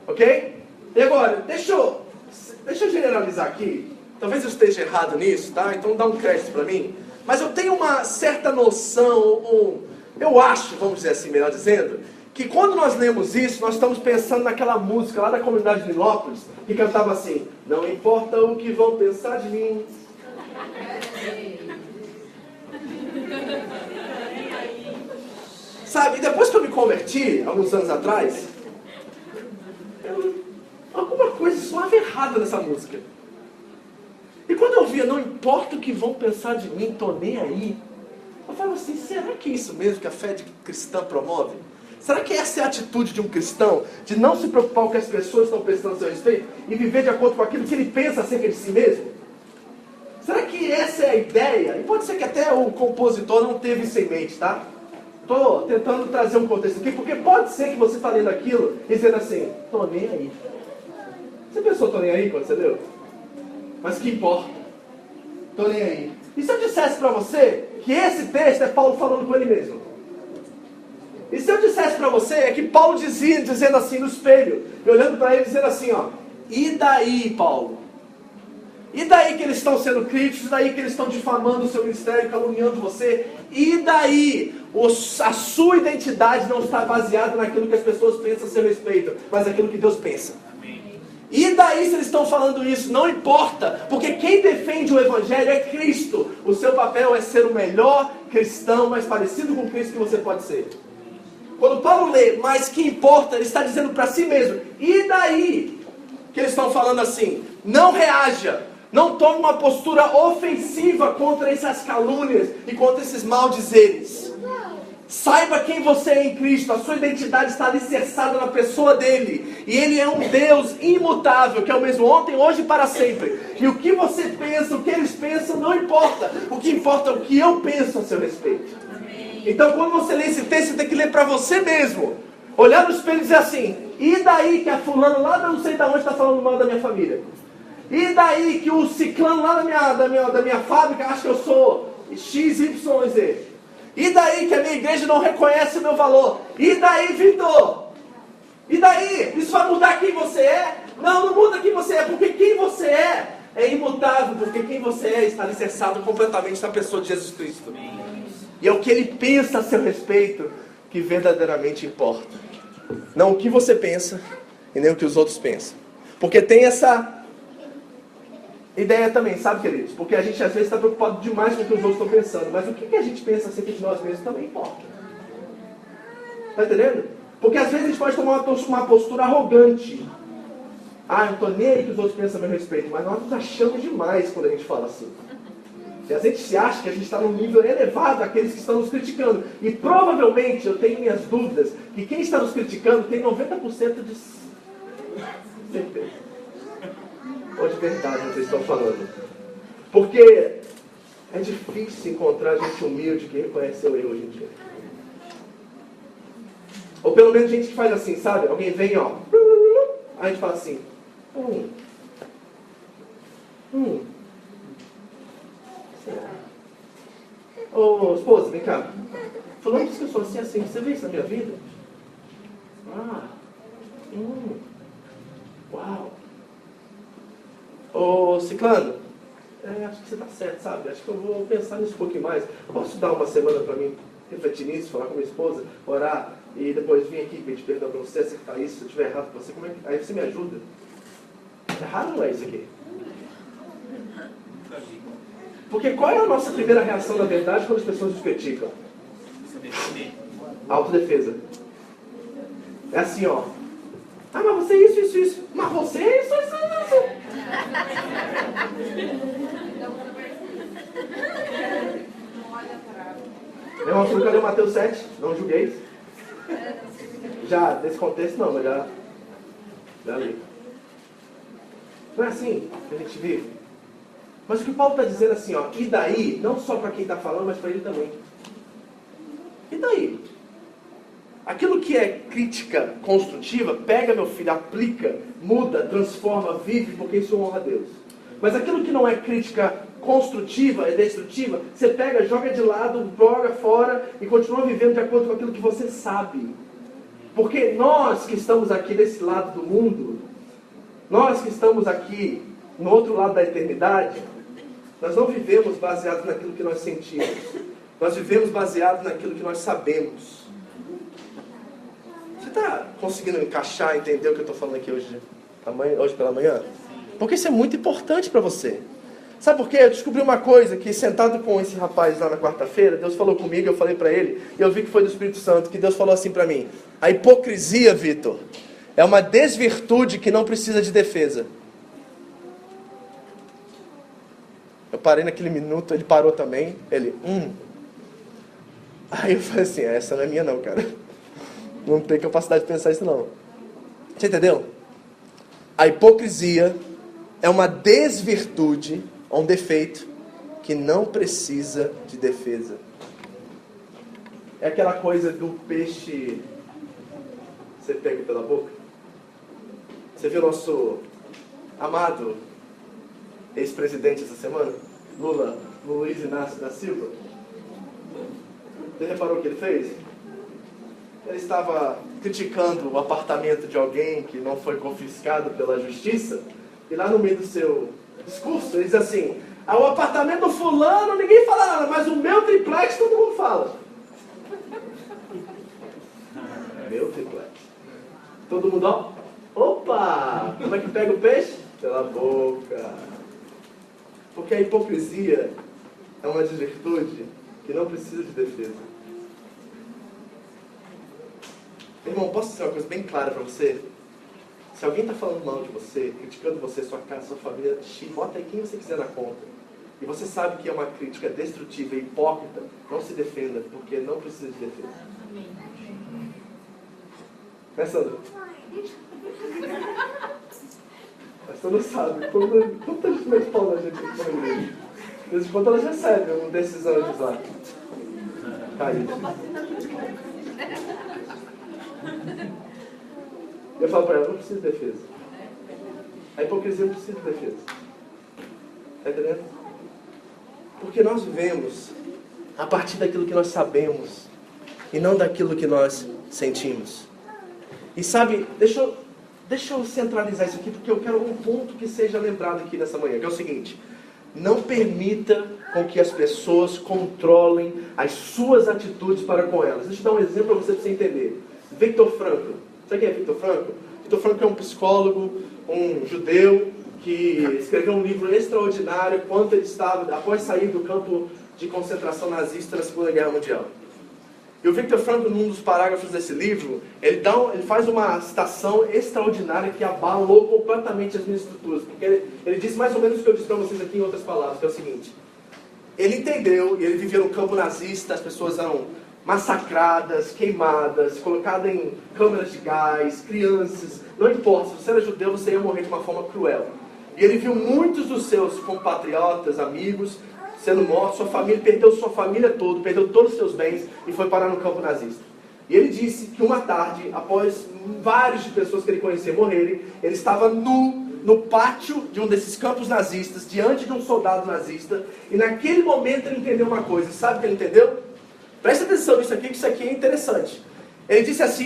Ok? E agora, deixa eu generalizar aqui. Talvez eu esteja errado nisso, tá? Então dá um crédito para mim. Mas eu tenho uma certa noção, eu acho, vamos dizer assim, melhor dizendo, que quando nós lemos isso, nós estamos pensando naquela música lá da comunidade de Nilópolis, que cantava assim, não importa o que vão pensar de mim. Sabe, e depois que eu me converti, alguns anos atrás, alguma coisa soava errada nessa música. E quando eu via, não importa o que vão pensar de mim, tô nem aí, eu falava assim, será que é isso mesmo que a fé cristã promove? Será que essa é a atitude de um cristão? De não se preocupar com o que as pessoas estão pensando a seu respeito e viver de acordo com aquilo que ele pensa acerca de si mesmo? Será que essa é a ideia? E pode ser que até o compositor não teve isso em mente, tá? Estou tentando trazer um contexto aqui, porque pode ser que você está lendo aquilo e dizendo assim, tô nem aí. Você pensou, tô nem aí quando você leu? Mas que importa? Tô nem aí. E se eu dissesse para você que esse texto é Paulo falando com ele mesmo? E se eu dissesse para você é que Paulo dizendo assim no espelho, e olhando para ele dizendo assim, e daí, Paulo? E daí que eles estão sendo críticos, e daí que eles estão difamando o seu ministério, caluniando você? E daí a sua identidade não está baseada naquilo que as pessoas pensam a seu respeito, mas naquilo que Deus pensa. E daí se eles estão falando isso, não importa, porque quem defende o Evangelho é Cristo. O seu papel é ser o melhor cristão, mais parecido com Cristo que você pode ser. Quando Paulo lê, mas que importa, ele está dizendo para si mesmo, e daí que eles estão falando assim, não reaja, não tome uma postura ofensiva contra essas calúnias e contra esses maldizeres. Saiba quem você é em Cristo, a sua identidade está alicerçada na pessoa dele. E ele é um Deus imutável, que é o mesmo ontem, hoje e para sempre. E o que você pensa, o que eles pensam, não importa. O que importa é o que eu penso a seu respeito. Então quando você lê esse texto, você tem que ler para você mesmo. Olhar no espelho e dizer assim, e daí que a fulano lá não sei de onde está falando mal da minha família? E daí que o ciclano lá da minha fábrica acha que eu sou XYZ? E daí que a minha igreja não reconhece o meu valor? E daí, Vitor? E daí? Isso vai mudar quem você é? Não, não muda quem você é, porque quem você é imutável, porque quem você é está alicerçado completamente na pessoa de Jesus Cristo. E é o que ele pensa a seu respeito que verdadeiramente importa. Não o que você pensa e nem o que os outros pensam. Porque tem essa ideia também, sabe, queridos? Porque a gente às vezes está preocupado demais com o que os outros estão pensando. Mas o que a gente pensa acerca de nós mesmos também importa. Tá entendendo? Porque às vezes a gente pode tomar uma postura arrogante. Ah, eu não estou nem aí que os outros pensam a meu respeito. Mas nós nos achamos demais quando a gente fala assim. E a gente se acha que a gente está num nível elevado daqueles que estão nos criticando. E provavelmente, eu tenho minhas dúvidas, que quem está nos criticando tem 90% de certeza. Ou de verdade vocês estão falando. Porque é difícil encontrar gente humilde que reconhece o erro hoje em dia. Ou pelo menos gente que faz assim, sabe? Alguém vem, ó. Aí a gente fala assim. Ô, esposa, vem cá. Falando disso que eu sou assim, você vê isso na minha vida? Uau. Ô, Ciclano, acho que você está certo, sabe? Acho que eu vou pensar nisso um pouquinho mais. Posso dar uma semana para mim refletir nisso, falar com minha esposa, orar, e depois vir aqui pedir perdão para você, acertar isso, se eu estiver errado com você, aí você me ajuda? Errado não é isso aqui? Porque qual é a nossa primeira reação, na verdade, quando as pessoas nos criticam? Autodefesa. É assim, ó. Ah, mas você é isso. Mas você é isso. Meu irmão, você nunca leu Mateus 7? Não julgueis? Já, nesse contexto não, mas já li. Não é assim que a gente vive? Mas o que o Paulo está dizendo assim, ó, e daí, não só para quem está falando, mas para ele também. E daí? Aquilo que é crítica construtiva, pega, meu filho, aplica, muda, transforma, vive, porque isso honra a Deus. Mas aquilo que não é crítica construtiva, é destrutiva, você pega, joga de lado, joga fora e continua vivendo de acordo com aquilo que você sabe. Porque nós que estamos aqui desse lado do mundo, nós que estamos aqui no outro lado da eternidade, nós não vivemos baseados naquilo que nós sentimos. Nós vivemos baseados naquilo que nós sabemos. Você está conseguindo encaixar, entender o que eu estou falando aqui hoje pela manhã? Porque isso é muito importante para você. Sabe por quê? Eu descobri uma coisa, que sentado com esse rapaz lá na quarta-feira, Deus falou comigo, eu falei para ele, e eu vi que foi do Espírito Santo, que Deus falou assim para mim: a hipocrisia, Vitor, é uma desvirtude que não precisa de defesa. Eu parei naquele minuto, ele parou também, ele, Aí eu falei assim, essa não é minha não, cara. Não tenho capacidade de pensar isso não. Você entendeu? A hipocrisia é uma desvirtude, um defeito, que não precisa de defesa. É aquela coisa do peixe ser pego pela boca. Você viu o nosso amado ex-presidente essa semana? Lula, Luiz Inácio da Silva. Você reparou o que ele fez? Ele estava criticando o apartamento de alguém que não foi confiscado pela justiça. E lá no meio do seu discurso, ele diz assim: o apartamento do fulano, ninguém fala nada, mas o meu triplex todo mundo fala. Meu triplex. Todo mundo, ó. Opa! Como é que pega o peixe? Pela boca. Porque a hipocrisia é uma desvirtude que não precisa de defesa. Irmão, posso dizer uma coisa bem clara para você? Se alguém está falando mal de você, criticando você, sua casa, sua família, bota aí quem você quiser na conta. E você sabe que é uma crítica destrutiva e hipócrita, não se defenda, porque não precisa de defesa. Né, Sandra? A Sandra sabe. Quanta gente mais fala da gente aqui na igreja? De vez em quando elas recebem um desses anjos lá. Caídos. Eu falo para ela, não precisa de defesa. A hipocrisia não precisa de defesa. Está entendendo? Porque nós vivemos a partir daquilo que nós sabemos e não daquilo que nós sentimos. E sabe, deixa eu centralizar isso aqui, porque eu quero um ponto que seja lembrado aqui nessa manhã, que é o seguinte: não permita com que as pessoas controlem as suas atitudes para com elas. Deixa eu dar um exemplo para você entender. Viktor Frankl, Sabe quem é Viktor Frankl? Viktor Frankl é um psicólogo, um judeu, que escreveu um livro extraordinário quando ele estava, após sair do campo de concentração nazista na Segunda Guerra Mundial. E o Viktor Frankl, num dos parágrafos desse livro, ele faz uma citação extraordinária que abalou completamente as minhas estruturas. Porque ele diz mais ou menos o que eu disse para vocês aqui em outras palavras, que é o seguinte. Ele entendeu, e ele vivia no campo nazista, as pessoas eram massacradas, queimadas, colocadas em câmeras de gás, crianças, não importa, se você era judeu, você ia morrer de uma forma cruel. E ele viu muitos dos seus compatriotas, amigos, sendo mortos, sua família, perdeu sua família toda, perdeu todos os seus bens e foi parar no campo nazista. E ele disse que uma tarde, após várias pessoas que ele conhecia morrerem, ele estava no pátio de um desses campos nazistas, diante de um soldado nazista, e naquele momento ele entendeu uma coisa. Sabe o que ele entendeu? Presta atenção nisso aqui, que isso aqui é interessante. Ele disse assim,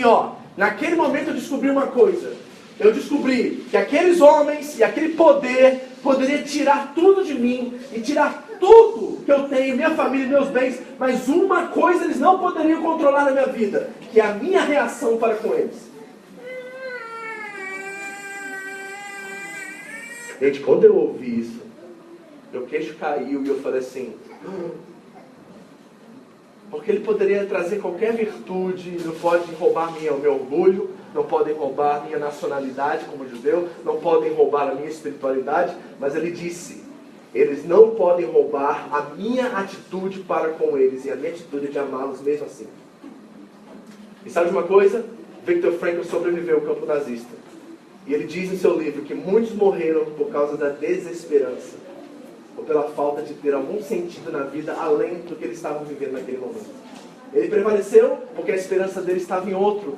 naquele momento eu descobri uma coisa. Eu descobri que aqueles homens e aquele poder poderia tirar tudo de mim e tirar tudo que eu tenho, minha família e meus bens, mas uma coisa eles não poderiam controlar na minha vida, que é a minha reação para com eles. Gente, quando eu ouvi isso, meu queixo caiu e eu falei assim, porque ele poderia trazer qualquer virtude, não pode roubar meu orgulho, não podem roubar minha nacionalidade como judeu, não podem roubar a minha espiritualidade, mas ele disse, eles não podem roubar a minha atitude para com eles, e a minha atitude é de amá-los mesmo assim. E sabe de uma coisa? Viktor Frankl sobreviveu ao campo nazista. E ele diz em seu livro que muitos morreram por causa da desesperança, ou pela falta de ter algum sentido na vida além do que eles estavam vivendo naquele momento. Ele prevaleceu porque a esperança dele estava em outro,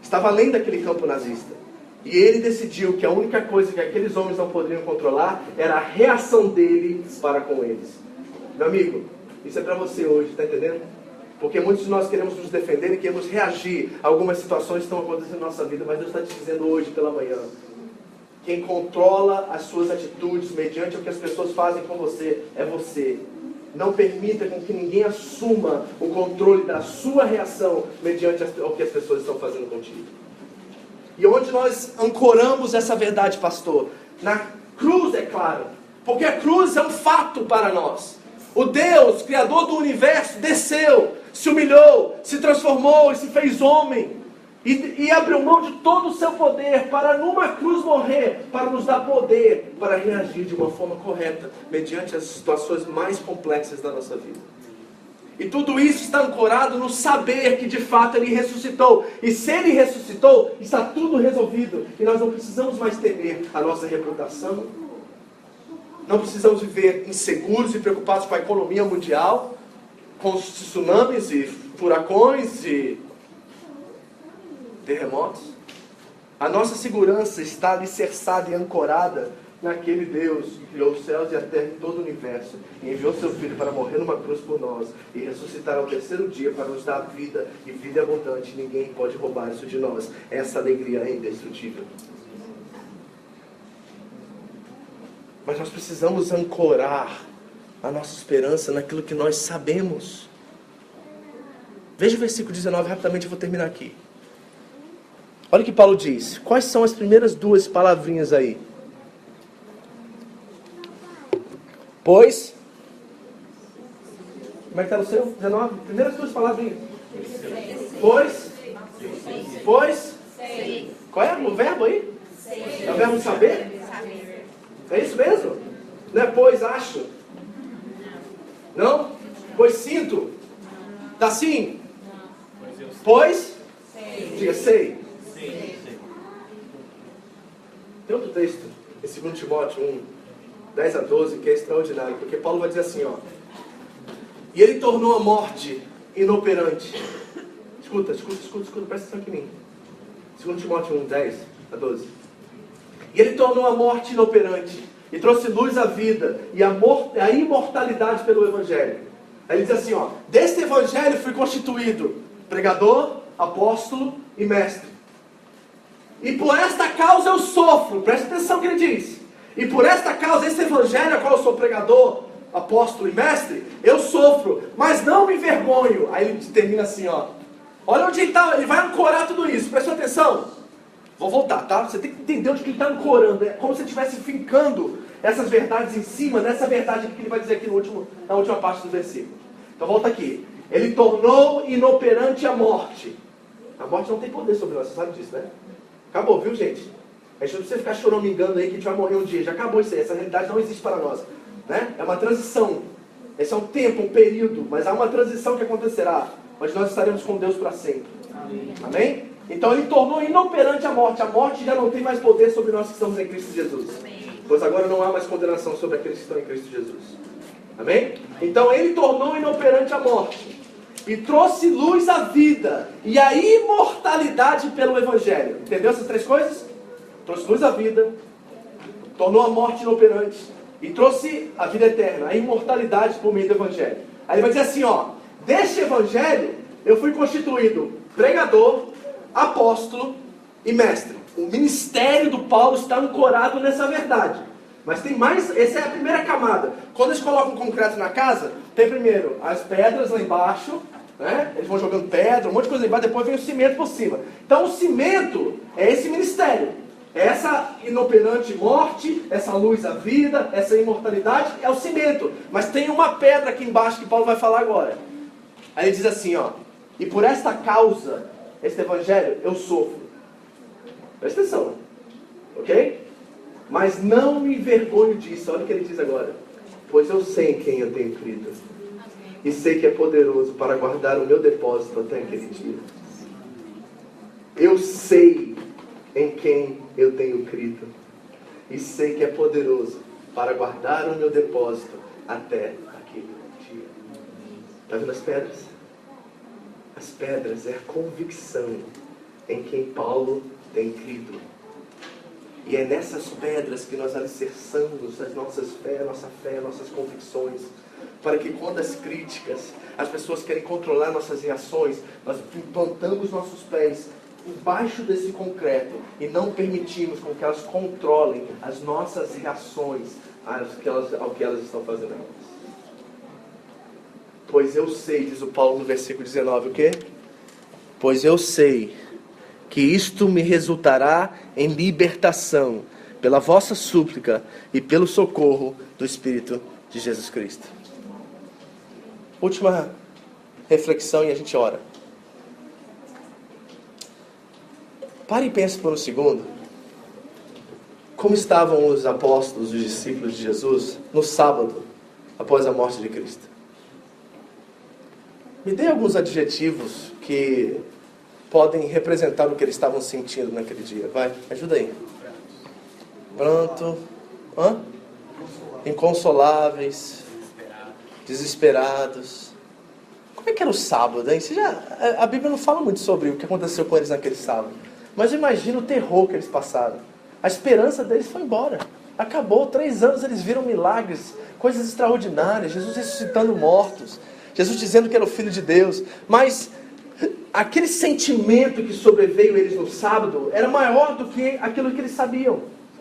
estava além daquele campo nazista. E ele decidiu que a única coisa que aqueles homens não poderiam controlar era a reação dele para com eles. Meu amigo, isso é para você hoje, está entendendo? Porque muitos de nós queremos nos defender e queremos reagir a algumas situações que estão acontecendo na nossa vida, mas Deus está te dizendo hoje pela manhã, quem controla as suas atitudes mediante o que as pessoas fazem com você é você. Não permita com que ninguém assuma o controle da sua reação mediante o que as pessoas estão fazendo contigo. E onde nós ancoramos essa verdade, pastor? Na cruz, é claro. Porque a cruz é um fato para nós. O Deus, Criador do universo, desceu, se humilhou, se transformou e se fez homem. E abriu mão de todo o seu poder para numa cruz morrer, para nos dar poder para reagir de uma forma correta, mediante as situações mais complexas da nossa vida. E tudo isso está ancorado no saber que de fato Ele ressuscitou. E se Ele ressuscitou, está tudo resolvido. E nós não precisamos mais temer a nossa reputação. Não precisamos viver inseguros e preocupados com a economia mundial, com os tsunamis e furacões e terremotos. A nossa segurança está alicerçada e ancorada naquele Deus que criou os céus e a terra e todo o universo, e enviou seu Filho para morrer numa cruz por nós, e ressuscitar ao terceiro dia para nos dar vida e vida abundante. Ninguém pode roubar isso de nós. Essa alegria é indestrutível. Mas nós precisamos ancorar a nossa esperança naquilo que nós sabemos. Veja o versículo 19, rapidamente eu vou terminar aqui. Olha o que Paulo diz. Quais são as primeiras duas palavrinhas aí? Pois. Como é que está no seu? 19? Primeiras duas palavrinhas. Pois. Pois. Qual é o verbo aí? É o verbo saber? É isso mesmo? Não é pois acho? Não? Pois sinto? Está assim? Pois? Diga sei. Tem outro texto, em 2 Timóteo 1, 10 a 12, que é extraordinário, porque Paulo vai dizer assim, e ele tornou a morte inoperante. Escuta, presta atenção aqui em mim. 2 Timóteo 1, 10 a 12. E ele tornou a morte inoperante, e trouxe luz à vida, e a imortalidade pelo Evangelho. Aí ele diz assim, deste Evangelho fui constituído pregador, apóstolo e mestre. E por esta causa eu sofro. Presta atenção no que ele diz. E por esta causa, esse evangelho, a qual eu sou pregador, apóstolo e mestre, eu sofro, mas não me envergonho. Aí ele termina assim, Olha onde ele está, ele vai ancorar tudo isso, prestou atenção? Vou voltar, tá? Você tem que entender onde que ele está ancorando, é como se ele estivesse fincando essas verdades em cima dessa verdade que ele vai dizer aqui na última parte do versículo. Então volta aqui. Ele tornou inoperante a morte. A morte não tem poder sobre nós, você sabe disso, né? Acabou, viu, gente? A gente não precisa ficar choramingando aí que a gente vai morrer um dia. Já acabou isso aí, essa realidade não existe para nós, né? É uma transição. Esse é um tempo, um período, mas há uma transição que acontecerá, onde nós estaremos com Deus para sempre. Amém? Amém? Então ele tornou inoperante a morte. A morte já não tem mais poder sobre nós que estamos em Cristo Jesus. Amém. Pois agora não há mais condenação sobre aqueles que estão em Cristo Jesus. Amém? Então ele tornou inoperante a morte e trouxe luz à vida e a imortalidade pelo Evangelho. Entendeu essas três coisas? Trouxe luz à vida, tornou a morte inoperante e trouxe a vida eterna, a imortalidade por meio do Evangelho. Aí ele vai dizer assim, ó, deste Evangelho eu fui constituído pregador, apóstolo e mestre. O ministério do Paulo está ancorado nessa verdade. Mas tem mais, essa é a primeira camada. Quando eles colocam concreto na casa, tem primeiro as pedras lá embaixo, né? Eles vão jogando pedra, um monte de coisa lá embaixo, depois vem o cimento por cima. Então o cimento é esse ministério. Essa inoperante morte, essa luz à vida, essa imortalidade é o cimento. Mas tem uma pedra aqui embaixo que Paulo vai falar agora. Aí ele diz assim, ó, e por esta causa, este evangelho, eu sofro. Presta atenção, ok? Mas não me envergonho disso. Olha o que ele diz agora. Pois eu sei em quem eu tenho crido. E sei que é poderoso para guardar o meu depósito até aquele dia. Eu sei em quem eu tenho crido. E sei que é poderoso para guardar o meu depósito até aquele dia. Está vendo as pedras? As pedras é a convicção em quem Paulo tem crido. E é nessas pedras que nós alicerçamos as nossas fé, nossas convicções, para que quando as críticas, as pessoas querem controlar nossas reações, nós implantamos nossos pés embaixo desse concreto e não permitimos com que elas controlem as nossas reações ao que elas estão fazendo. Pois eu sei, diz o Paulo no versículo 19, o quê? Pois eu sei que isto me resultará em libertação, pela vossa súplica e pelo socorro do Espírito de Jesus Cristo. Última reflexão e a gente ora. Pare e pense por um segundo. Como estavam os apóstolos, os discípulos de Jesus, no sábado, após a morte de Cristo? Me dê alguns adjetivos que podem representar o que eles estavam sentindo naquele dia. Vai, ajuda aí. Pranto. Inconsoláveis. Desesperados. Como é que era o sábado, hein? A Bíblia não fala muito sobre o que aconteceu com eles naquele sábado. Mas imagina o terror que eles passaram. A esperança deles foi embora. Acabou. 3 anos eles viram milagres, coisas extraordinárias. Jesus ressuscitando mortos. Jesus dizendo que era o Filho de Deus. Mas aquele sentimento que sobreveio eles no sábado era maior do que aquilo que eles sabiam.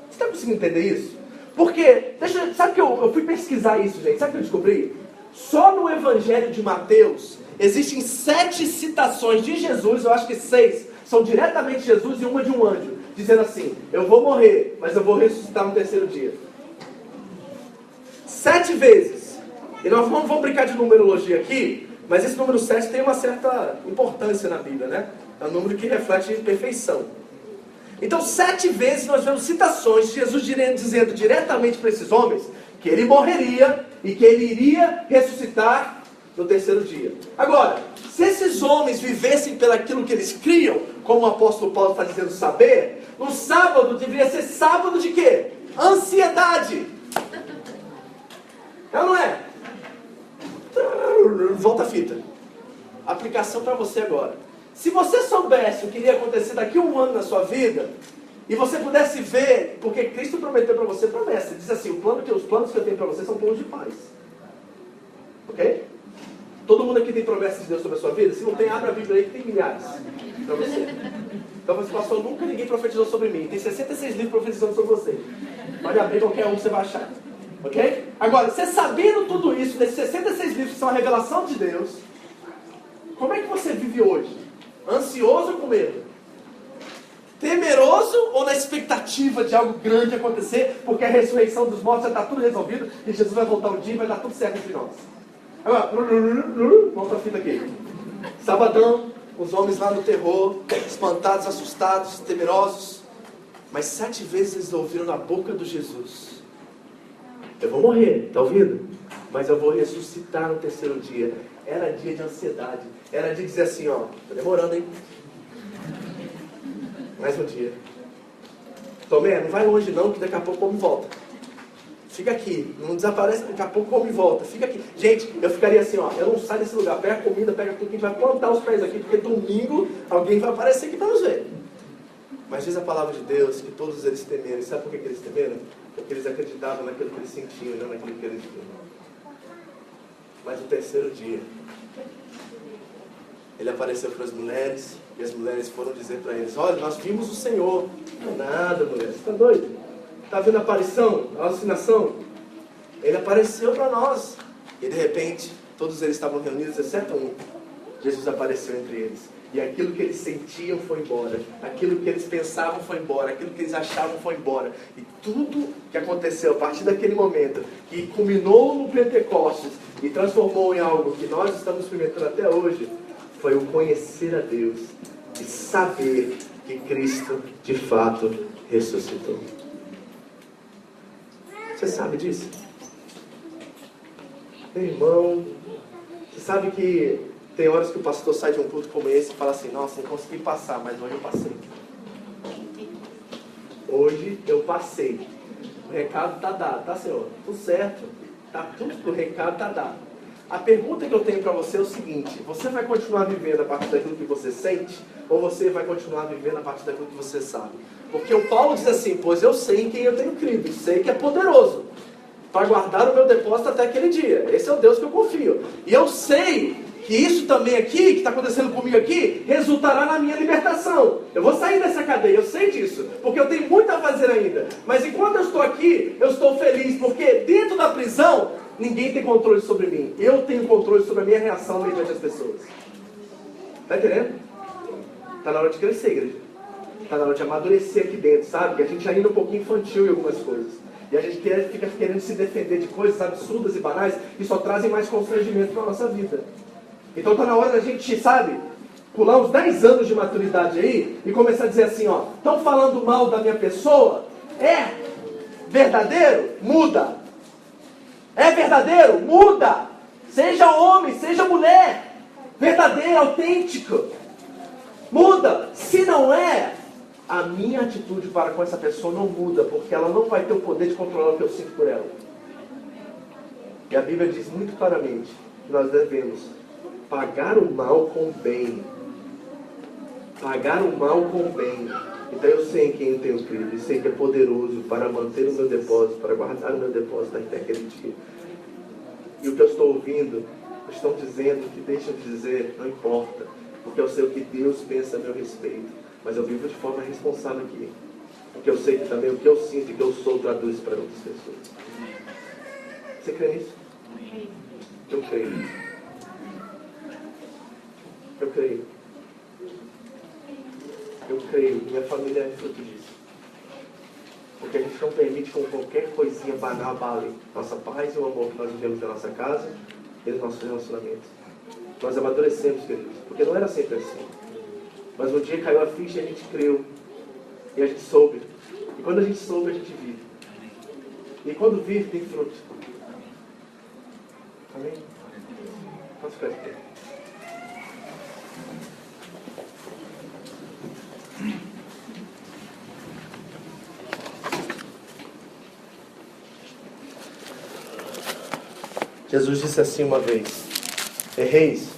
Você está conseguindo entender isso? Porque, sabe que eu fui pesquisar isso, gente. Sabe o que eu descobri? Só no Evangelho de Mateus existem 7 citações de Jesus, eu acho que 6 são diretamente de Jesus e uma de um anjo, dizendo assim, eu vou morrer, mas eu vou ressuscitar no 3º dia. 7 vezes. E nós não vamos brincar de numerologia aqui, mas esse número 7 tem uma certa importância na Bíblia, né? É um número que reflete perfeição. Então 7 vezes nós vemos citações de Jesus dizendo diretamente para esses homens que ele morreria e que ele iria ressuscitar no 3º dia. Agora, se esses homens vivessem pelaquilo que eles criam, como o apóstolo Paulo está dizendo saber, no sábado deveria ser sábado de quê? Ansiedade. É ou não é? Volta a fita. Aplicação para você agora. Se você soubesse o que iria acontecer daqui a 1 ano na sua vida, e você pudesse ver, porque Cristo prometeu para você promessa, ele diz assim, os planos que eu tenho para você são planos de paz. Ok? Todo mundo aqui tem promessas de Deus sobre a sua vida? Se não tem, abra a Bíblia aí que tem milhares para você. Então você passou, nunca ninguém profetizou sobre mim. Tem 66 livros profetizando sobre você. Pode abrir qualquer um que você vai achar. Ok? Agora, você sabendo tudo isso, desses 66 livros que são a revelação de Deus, como é que você vive hoje? Ansioso ou com medo? Temeroso ou na expectativa de algo grande acontecer, porque a ressurreição dos mortos já está tudo resolvido e Jesus vai voltar um dia e vai dar tudo certo entre nós. Agora, vamos para a fita aqui. Sabadão, os homens lá no terror, espantados, assustados, temerosos. Mas 7 vezes eles ouviram na boca de Jesus: eu vou morrer, tá ouvindo? Mas eu vou ressuscitar no 3º dia. Era dia de ansiedade. Era dia de dizer assim, ó, tá demorando, hein? Mais um dia. Tomé, não vai longe não, que daqui a pouco o homem volta. Fica aqui, não desaparece, daqui a pouco o homem volta. Fica aqui. Gente, eu ficaria assim, ó, eu não saio desse lugar, pega a comida, pega tudo, que a gente vai plantar os pés aqui, porque domingo alguém vai aparecer aqui para nos ver. Mas diz a palavra de Deus que todos eles temeram. E sabe por que eles temeram? Porque eles acreditavam naquilo que eles sentiam, não naquilo que eles viam. Mas no 3º dia, ele apareceu para as mulheres, e as mulheres foram dizer para eles: olha, nós vimos o Senhor. Não é nada, mulher, você está doido? Está vendo a aparição, a alucinação? Ele apareceu para nós. E de repente, todos eles estavam reunidos, exceto um. Jesus apareceu entre eles. E aquilo que eles sentiam foi embora. Aquilo que eles pensavam foi embora. Aquilo que eles achavam foi embora. E tudo que aconteceu a partir daquele momento, que culminou no Pentecostes e transformou em algo que nós estamos experimentando até hoje, foi o conhecer a Deus e saber que Cristo de fato ressuscitou. Você sabe disso? Meu irmão, você sabe que tem horas que o pastor sai de um culto como esse e fala assim: nossa, não consegui passar, mas hoje eu passei. Hoje eu passei. O recado está dado, tá, Senhor? Tudo certo. Tá tudo, o recado está dado. A pergunta que eu tenho para você é o seguinte: você vai continuar vivendo a partir daquilo que você sente? Ou você vai continuar vivendo a partir daquilo que você sabe? Porque o Paulo diz assim: pois eu sei em quem eu tenho crido, sei que é poderoso para guardar o meu depósito até aquele dia. Esse é o Deus que eu confio. E eu sei que isso também aqui, que está acontecendo comigo aqui, resultará na minha libertação. Eu vou sair dessa cadeia, eu sei disso, porque eu tenho muito a fazer ainda. Mas enquanto eu estou aqui, eu estou feliz, porque dentro da prisão, ninguém tem controle sobre mim. Eu tenho controle sobre a minha reação mediante as pessoas. Está entendendo? Está na hora de crescer, igreja. Está na hora de amadurecer aqui dentro, sabe? Que a gente ainda é um pouquinho infantil em algumas coisas. E a gente fica querendo se defender de coisas absurdas e banais que só trazem mais constrangimento para a nossa vida. Então está na hora da gente, sabe, pular uns 10 anos de maturidade aí e começar a dizer assim, ó: estão falando mal da minha pessoa? É verdadeiro? Muda. É verdadeiro? Muda. Seja homem, seja mulher. Verdadeiro, autêntico. Muda. Se não é, a minha atitude para com essa pessoa não muda, porque ela não vai ter o poder de controlar o que eu sinto por ela. E a Bíblia diz muito claramente que nós devemos pagar o mal com o bem. Pagar o mal com o bem. Então eu sei em quem eu tenho crido, e sei que é poderoso para manter o meu depósito, para guardar o meu depósito até aquele dia. E o que eu estou ouvindo, estão dizendo que deixam de dizer, não importa, porque eu sei o que Deus pensa a meu respeito, mas eu vivo de forma responsável aqui, porque eu sei que também o que eu sinto e que eu sou traduz para outras pessoas. Você crê nisso? Eu creio. Eu creio. Eu creio. Minha família é fruto disso. Porque a gente não permite que qualquer coisinha banal abale nossa paz e o amor que nós vivemos na nossa casa e nos nossos relacionamentos. Nós amadurecemos, queridos. Porque não era sempre assim. Mas um dia caiu a ficha e a gente creu. E a gente soube. E quando a gente soube, a gente vive. E quando vive, tem fruto. Amém? Vamos ficar de pé. Jesus disse assim uma vez: erreis,